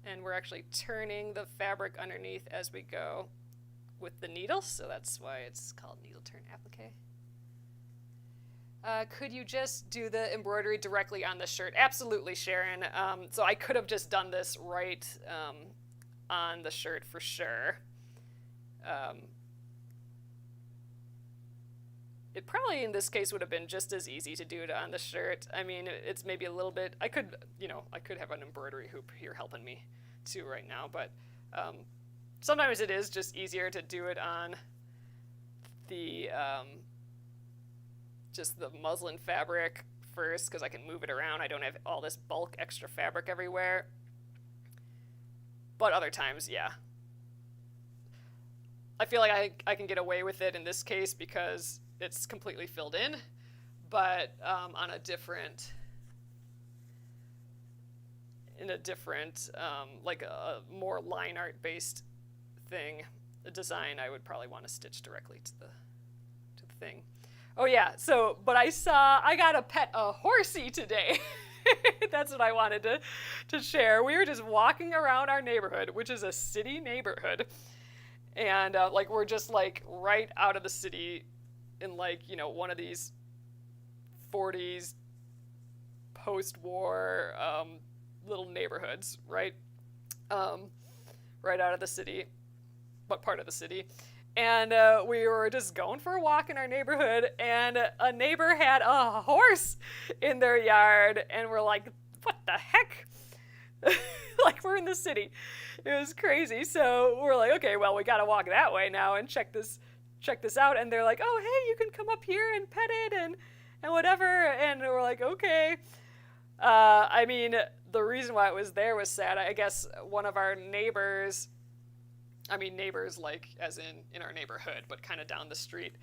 And we're actually turning the fabric underneath as we go with the needle, so that's why it's called needle turn applique. Could you just do the embroidery directly on the shirt? Absolutely, Sharon. So I could have just done this right on the shirt for sure. It probably in this case would have been just as easy to do it on the shirt. I mean, it's maybe a little bit, I could have an embroidery hoop here helping me too right now, but sometimes it is just easier to do it on the just the muslin fabric first, because I can move it around. I don't have all this bulk extra fabric everywhere. But other times, yeah. I feel like I can get away with it in this case because it's completely filled in, but on a different, like a more line art based thing, a design, I would probably want to stitch directly to the thing. Oh yeah, so, but I got a horsey today. That's what I wanted to share. We were just walking around our neighborhood, which is a city neighborhood. And like we're just like right out of the city in like, you know, one of these 40s post-war little neighborhoods, right? Right out of the city, but part of the city. And we were just going for a walk in our neighborhood, and a neighbor had a horse in their yard, and we're like, what the heck? Like, we're in the city. It was crazy. So we're like, okay, well, we got to walk that way now and check this out. And they're like, oh, hey, you can come up here and pet it and whatever. And we're like, okay. I mean, the reason why it was there was sad. I guess one of our neighbors, I mean, neighbors like as in our neighborhood, but kind of down the street,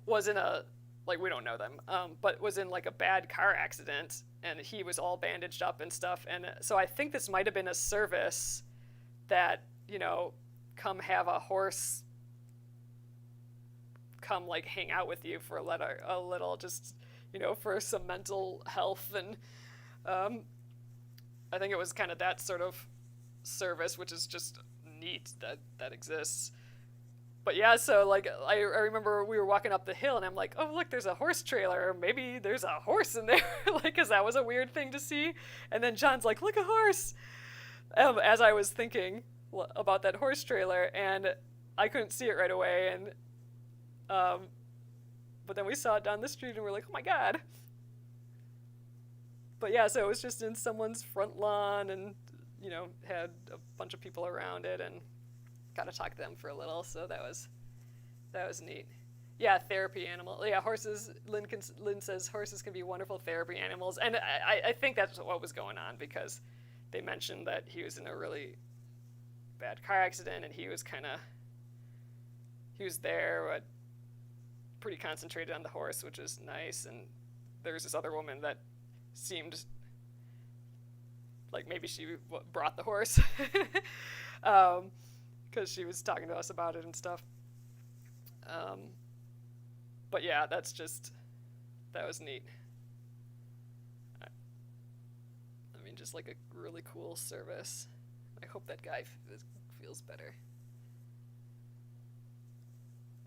was in a, like, we don't know them, but was in like a bad car accident, and he was all bandaged up and stuff. And so I think this might have been a service that, you know, come have a horse come like hang out with you for a little just, you know, for some mental health. And I think it was kind of that sort of service, which is just neat that exists. But yeah, so like I remember we were walking up the hill and I'm like, oh look, there's a horse trailer, or maybe there's a horse in there, like, because that was a weird thing to see. And then John's like, look, a horse, as I was thinking about that horse trailer, and I couldn't see it right away. And but then we saw it down the street and we're like, oh my god. But yeah, so it was just in someone's front lawn, and you know, had a bunch of people around it, and got to talk to them for a little, so that was neat. Yeah, therapy animal. Yeah, horses. Lynn says horses can be wonderful therapy animals, and I think that's what was going on, because they mentioned that he was in a really bad car accident, and he was there, but pretty concentrated on the horse, which was nice. And there was this other woman that seemed like maybe she brought the horse, because she was talking to us about it and stuff. But yeah, that was neat. I mean, just like a really cool service. I hope that guy feels better.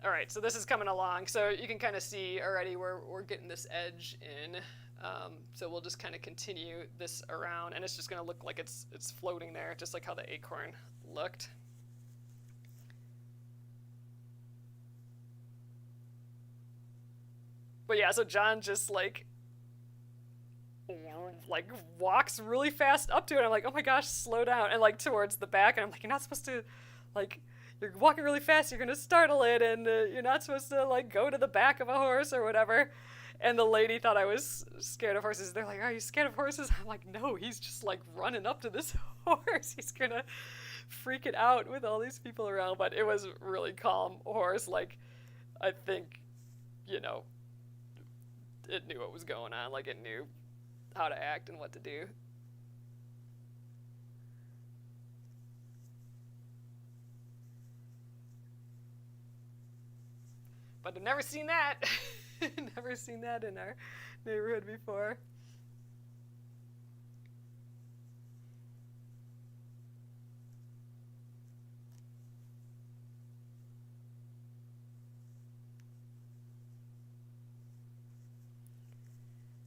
All right, so this is coming along. So you can kind of see already we're getting this edge in. So we'll just kind of continue this around, and it's just going to look like it's floating there, just like how the acorn looked. But yeah, so John just like walks really fast up to it. I'm like, oh my gosh, slow down, and like towards the back, and I'm like, you're not supposed to, like, you're walking really fast, you're gonna startle it, and you're not supposed to like go to the back of a horse or whatever. And the lady thought I was scared of horses. They're like, are you scared of horses? I'm like, no, he's just like running up to this horse. He's gonna freak it out with all these people around. But it was a really calm horse. Like, I think, you know, it knew what was going on. Like, it knew how to act and what to do. But I've never seen that. Never seen that in our neighborhood before.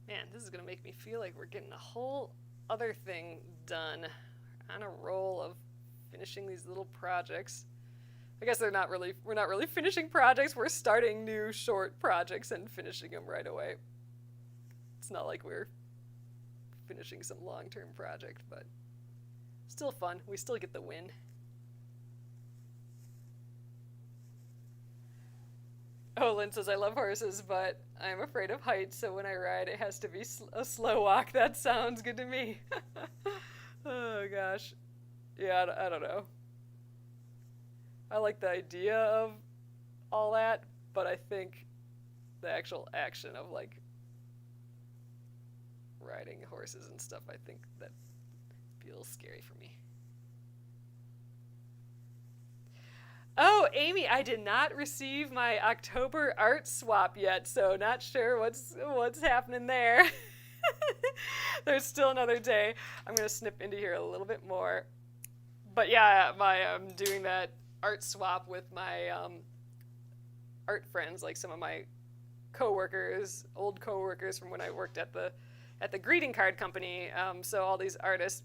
Man, this is going to make me feel like we're getting a whole other thing done. On a roll of finishing these little projects. I guess we're not really finishing projects. We're starting new short projects and finishing them right away. It's not like we're finishing some long-term project, but still fun. We still get the win. Oh, Lynn says, I love horses, but I'm afraid of heights, so when I ride, it has to be a slow walk. That sounds good to me. Oh, gosh. Yeah, I don't know. I like the idea of all that, but I think the actual action of, like, riding horses and stuff, I think that feels scary for me. Oh, Amy, I did not receive my October art swap yet, so not sure what's happening there. There's still another day. I'm going to snip into here a little bit more. But yeah, I'm doing that art swap with my art friends, like some of my coworkers, old coworkers from when I worked at the greeting card company. So all these artists,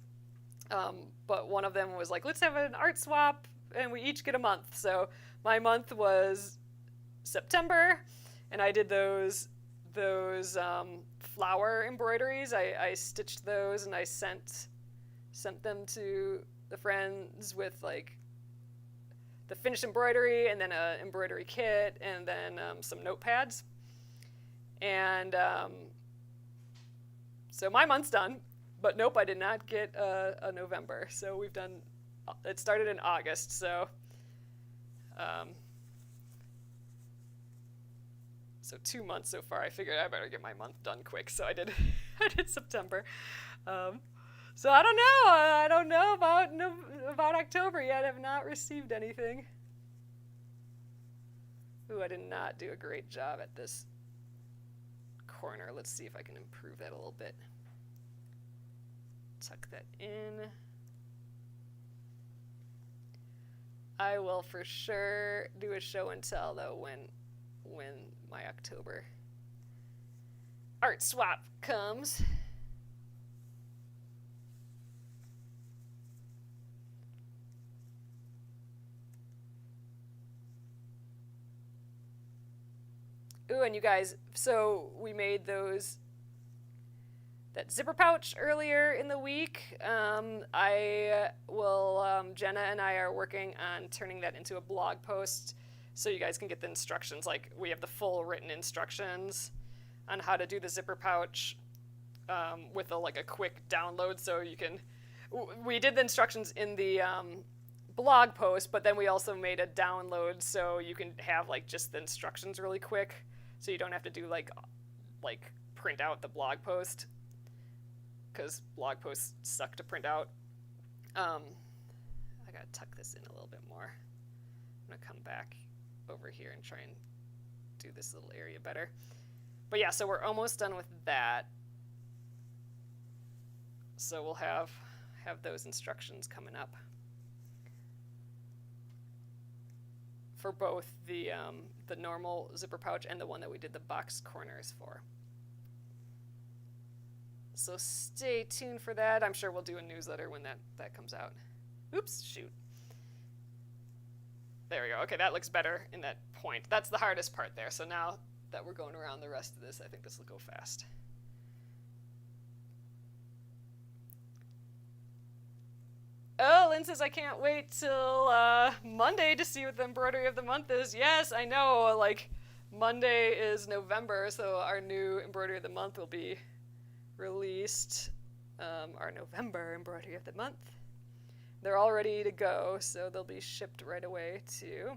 but one of them was like, let's have an art swap, and we each get a month. So my month was September, and I did those flower embroideries. I stitched those, and I sent them to the friends with like the finished embroidery, and then an embroidery kit, and then some notepads. And so my month's done, but nope, I did not get a November. So it started in August, so 2 months so far. I figured I better get my month done quick, so I did September. So I don't know about October yet. I have not received anything. Ooh, I did not do a great job at this corner. Let's see if I can improve that a little bit. Tuck that in. I will for sure do a show and tell though when my October art swap comes. Ooh, and you guys, so we made that zipper pouch earlier in the week. Jenna and I are working on turning that into a blog post so you guys can get the instructions. Like, we have the full written instructions on how to do the zipper pouch with a quick download, so you can, we did the instructions in the blog post, but then we also made a download so you can have like just the instructions really quick, so you don't have to do like print out the blog post, because blog posts suck to print out. I gotta tuck this in a little bit more. I'm gonna come back over here and try and do this little area better. But yeah, so we're almost done with that. So we'll have those instructions coming up for both the normal zipper pouch and the one that we did the box corners for. So stay tuned for that. I'm sure we'll do a newsletter when that comes out. Oops, shoot. There we go. Okay, that looks better in that point. That's the hardest part there. So now that we're going around the rest of this. I think this will go fast. Oh, Lynn says, I can't wait till Monday to see what the embroidery of the month is. Yes, I know, like, Monday is November, so our new embroidery of the month will be released. Our November embroidery of the month. They're all ready to go, so they'll be shipped right away too.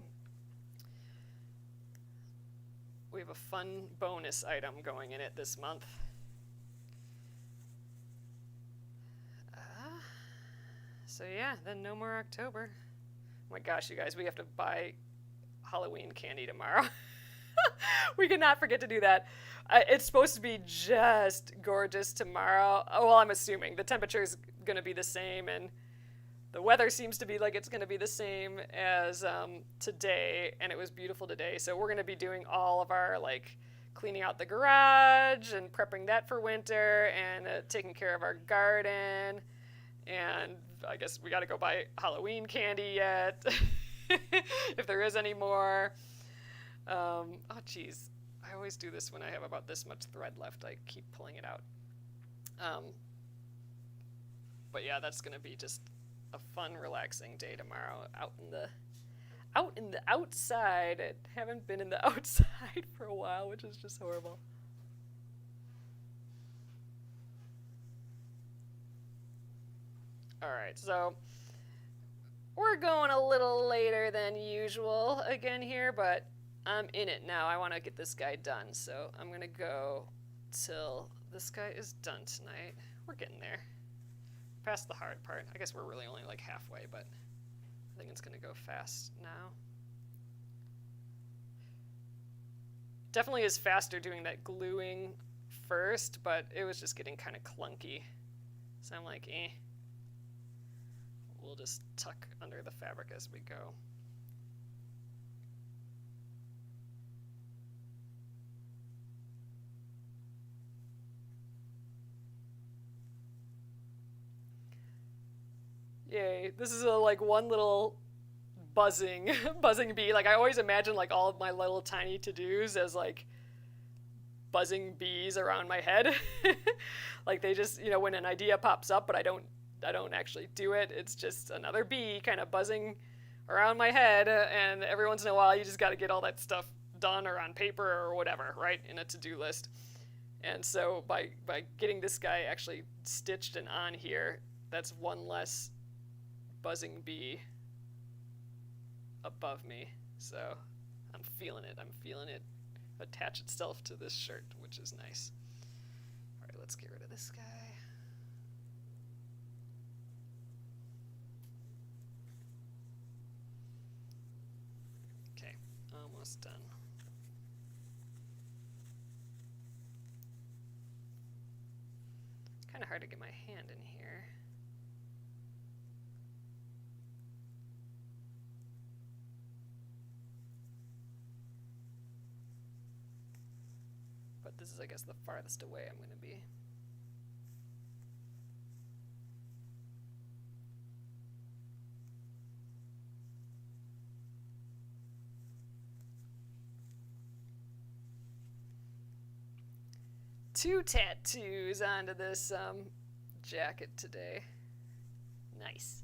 We have a fun bonus item going in it this month. So yeah, then no more October. Oh my gosh, you guys, we have to buy Halloween candy tomorrow. We cannot forget to do that. It's supposed to be just gorgeous tomorrow. Oh, well, I'm assuming the temperature is going to be the same, and the weather seems to be like it's going to be the same as today, and it was beautiful today. So we're going to be doing all of our, like, cleaning out the garage and prepping that for winter, and taking care of our garden. And I guess we got to go buy Halloween candy yet, if there is any more. Oh, geez. I always do this when I have about this much thread left. I keep pulling it out. But yeah, that's going to be just a fun, relaxing day tomorrow out in the outside. I haven't been in the outside for a while, which is just horrible. All right, so we're going a little later than usual again here, but I'm in it now. I want to get this guy done, so I'm going to go till this guy is done tonight. We're getting there. Past the hard part. I guess we're really only like halfway, but I think it's going to go fast now. Definitely is faster doing that gluing first, but it was just getting kind of clunky. So I'm like, eh. We'll just tuck under the fabric as we go. Yay, this is like one little buzzing bee. Like, I always imagine like all of my little tiny to-dos as like buzzing bees around my head. Like, they just, when an idea pops up, but I don't actually do it. It's just another bee kind of buzzing around my head, and every once in a while you just got to get all that stuff done or on paper or whatever, right, in a to-do list. And so by getting this guy actually stitched and on here, that's one less buzzing bee above me. So I'm feeling it attach itself to this shirt, which is nice. All right, let's get rid of this guy. Okay, almost done. Kind of hard to get my hand in here. But this is, I guess, the farthest away I'm going to be. Two tattoos onto this jacket today. Nice.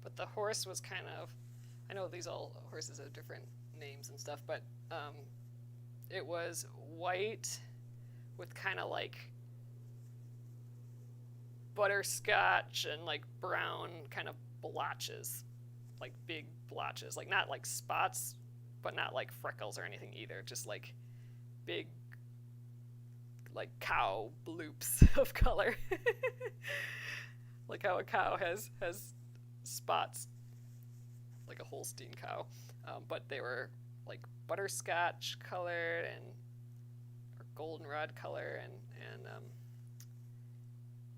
But the horse was kind of, I know these all horses have different names and stuff, but it was white with kind of like butterscotch and like brown kind of blotches, like big blotches, like not like spots, but not like freckles or anything either, just like big like cow bloops of color. Like how a cow has spots, like a Holstein cow, but they were like butterscotch colored and or goldenrod color and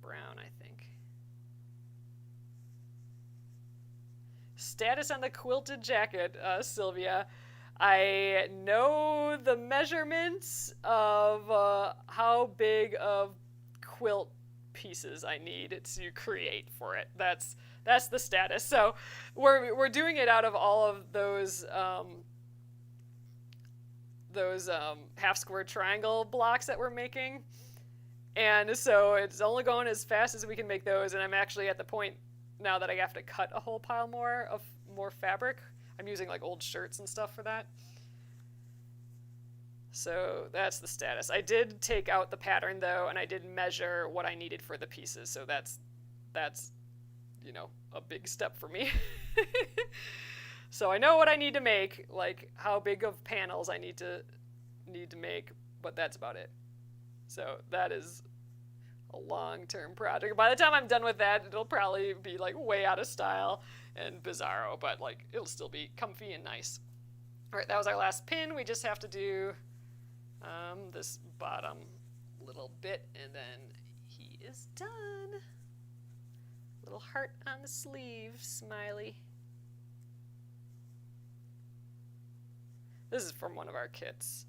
brown, I think. Status on the quilted jacket, Sylvia. I know the measurements of how big of quilt pieces I need to create for it. That's the status. So we're doing it out of all of those half square triangle blocks that we're making. And so it's only going as fast as we can make those, and I'm actually at the point now that I have to cut a whole pile more of more fabric. I'm using like old shirts and stuff for that. So that's the status. I did take out the pattern though, and I did measure what I needed for the pieces. So that's a big step for me. So I know what I need to make, like how big of panels I need to make, but that's about it. So that is a long-term project. By the time I'm done with that, it'll probably be like way out of style and bizarro, but like it'll still be comfy and nice. All right, that was our last pin. We just have to do this bottom little bit, and then he is done. Little heart on the sleeve, smiley. This is from one of our kits.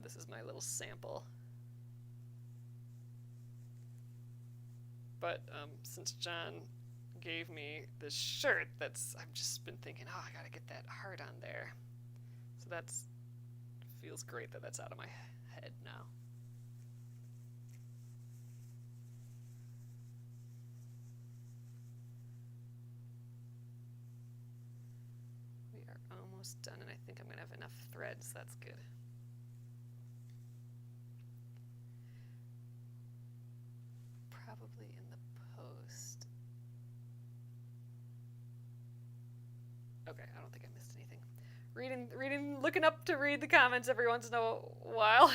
This is my little sample. But since John gave me this shirt, I've just been thinking, oh, I gotta get that heart on there. So feels great that that's out of my head now. We are almost done, and I think I'm gonna have enough threads. That's good. Probably in the post. Okay, I don't think I missed anything. Looking up to read the comments every once in a while.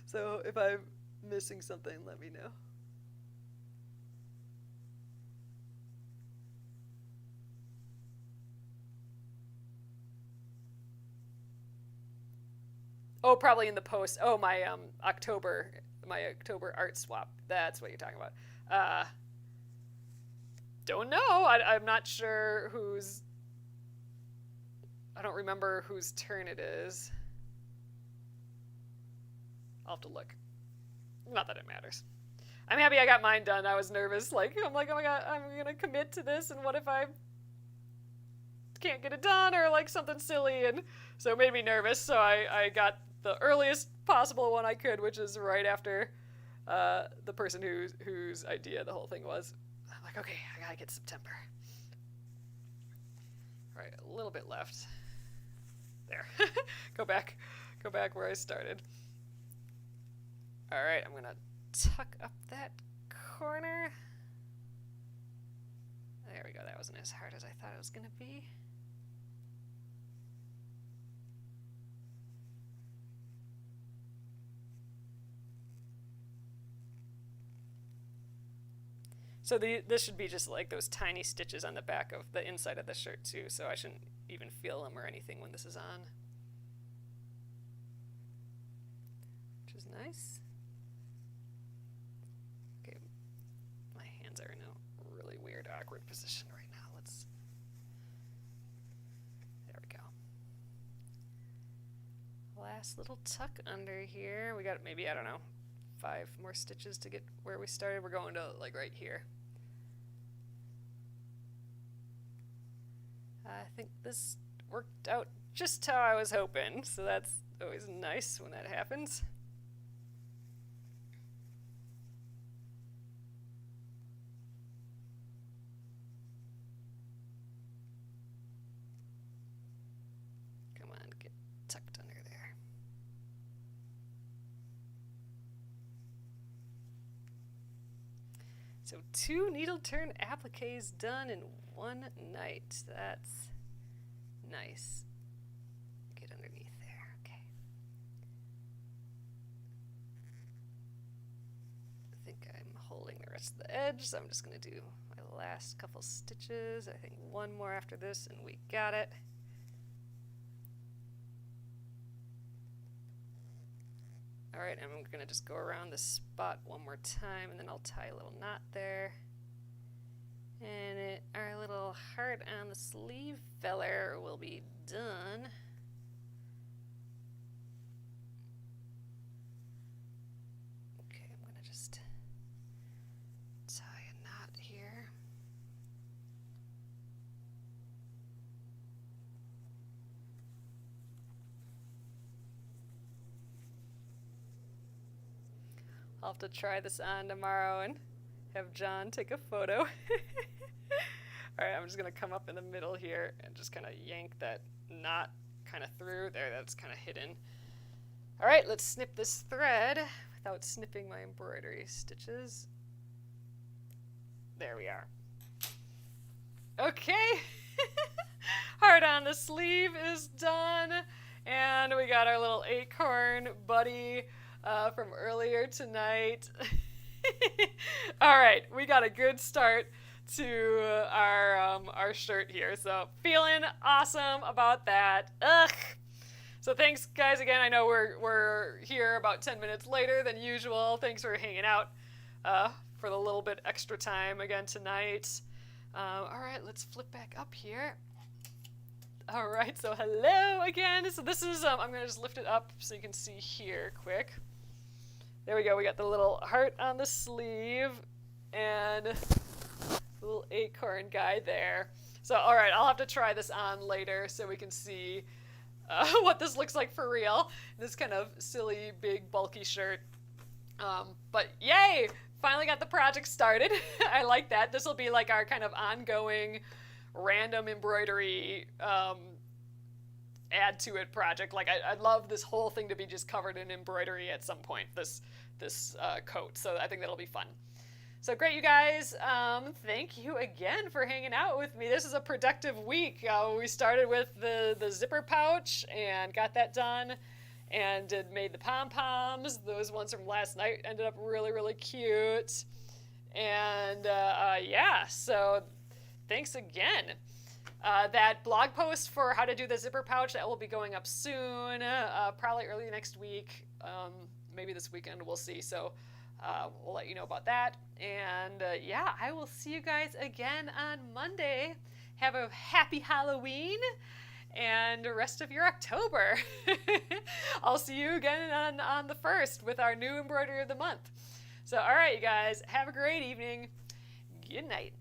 So if I'm missing something, let me know. Oh, probably in the post. Oh, my October art swap. That's what you're talking about. Don't know. I'm not sure whose. I don't remember whose turn it is. I'll have to look. Not that it matters. I'm happy I got mine done. I was nervous. I'm like, oh my god, I'm gonna commit to this, and what if I can't get it done, or like something silly, and so it made me nervous. So I got the earliest possible one I could, which is right after the person whose idea the whole thing was. I'm like, okay, I gotta get September. All right, a little bit left. There. Go back where I started. All right, I'm gonna tuck up that corner. There we go. That wasn't as hard as I thought it was gonna be. So this should be just like those tiny stitches on the back of the inside of the shirt too, so I shouldn't even feel them or anything when this is on. Which is nice. Okay, my hands are in a really weird, awkward position right now. There we go. Last little tuck under here. We got maybe, I don't know, 5 more stitches to get where we started. We're going to like right here. I think this worked out just how I was hoping, so that's always nice when that happens. Come on, get tucked under there. So 2 needle turn appliques done in one night. That's nice. Get underneath there, okay. I think I'm holding the rest of the edge, so I'm just gonna do my last couple stitches. I think 1 more after this and we got it. All right, and I'm gonna just go around the spot one more time, and then I'll tie a little knot there. And our little heart on the sleeve feller will be done. Okay, I'm gonna just tie a knot here. I'll have to try this on tomorrow and have John take a photo. Alright, I'm just going to come up in the middle here and just kind of yank that knot kind of through. There, that's kind of hidden. Alright, let's snip this thread without snipping my embroidery stitches. There we are. Okay, heart on the sleeve is done. And we got our little acorn buddy from earlier tonight. All right, we got a good start to our shirt here, so feeling awesome about that. Ugh. So thanks, guys, again. I know we're here about 10 minutes later than usual. Thanks for hanging out for the little bit extra time again tonight. All right, let's flip back up here. All right, so hello again. So this is, I'm going to just lift it up so you can see here quick. There we go. We got the little heart on the sleeve and the little acorn guy there. So, all right, I'll have to try this on later so we can see what this looks like for real. This kind of silly, big, bulky shirt. But yay! Finally got the project started. I like that. This will be like our kind of ongoing random embroidery add to it project. Like I'd love this whole thing to be just covered in embroidery at some point, this coat. So I think that'll be fun. So great, you guys. Thank you again for hanging out with me. This is a productive week. We started with the zipper pouch and got that done, and made the pom-poms. Those ones from last night ended up really, really cute. And yeah, so thanks again. That blog post for how to do the zipper pouch, that will be going up soon, probably early next week, maybe this weekend, we'll see. So we'll let you know about that. And yeah, I will see you guys again on Monday. Have a happy Halloween and the rest of your October. I'll see you again on the 1st with our new embroidery of the month. So all right, you guys, have a great evening. Good night.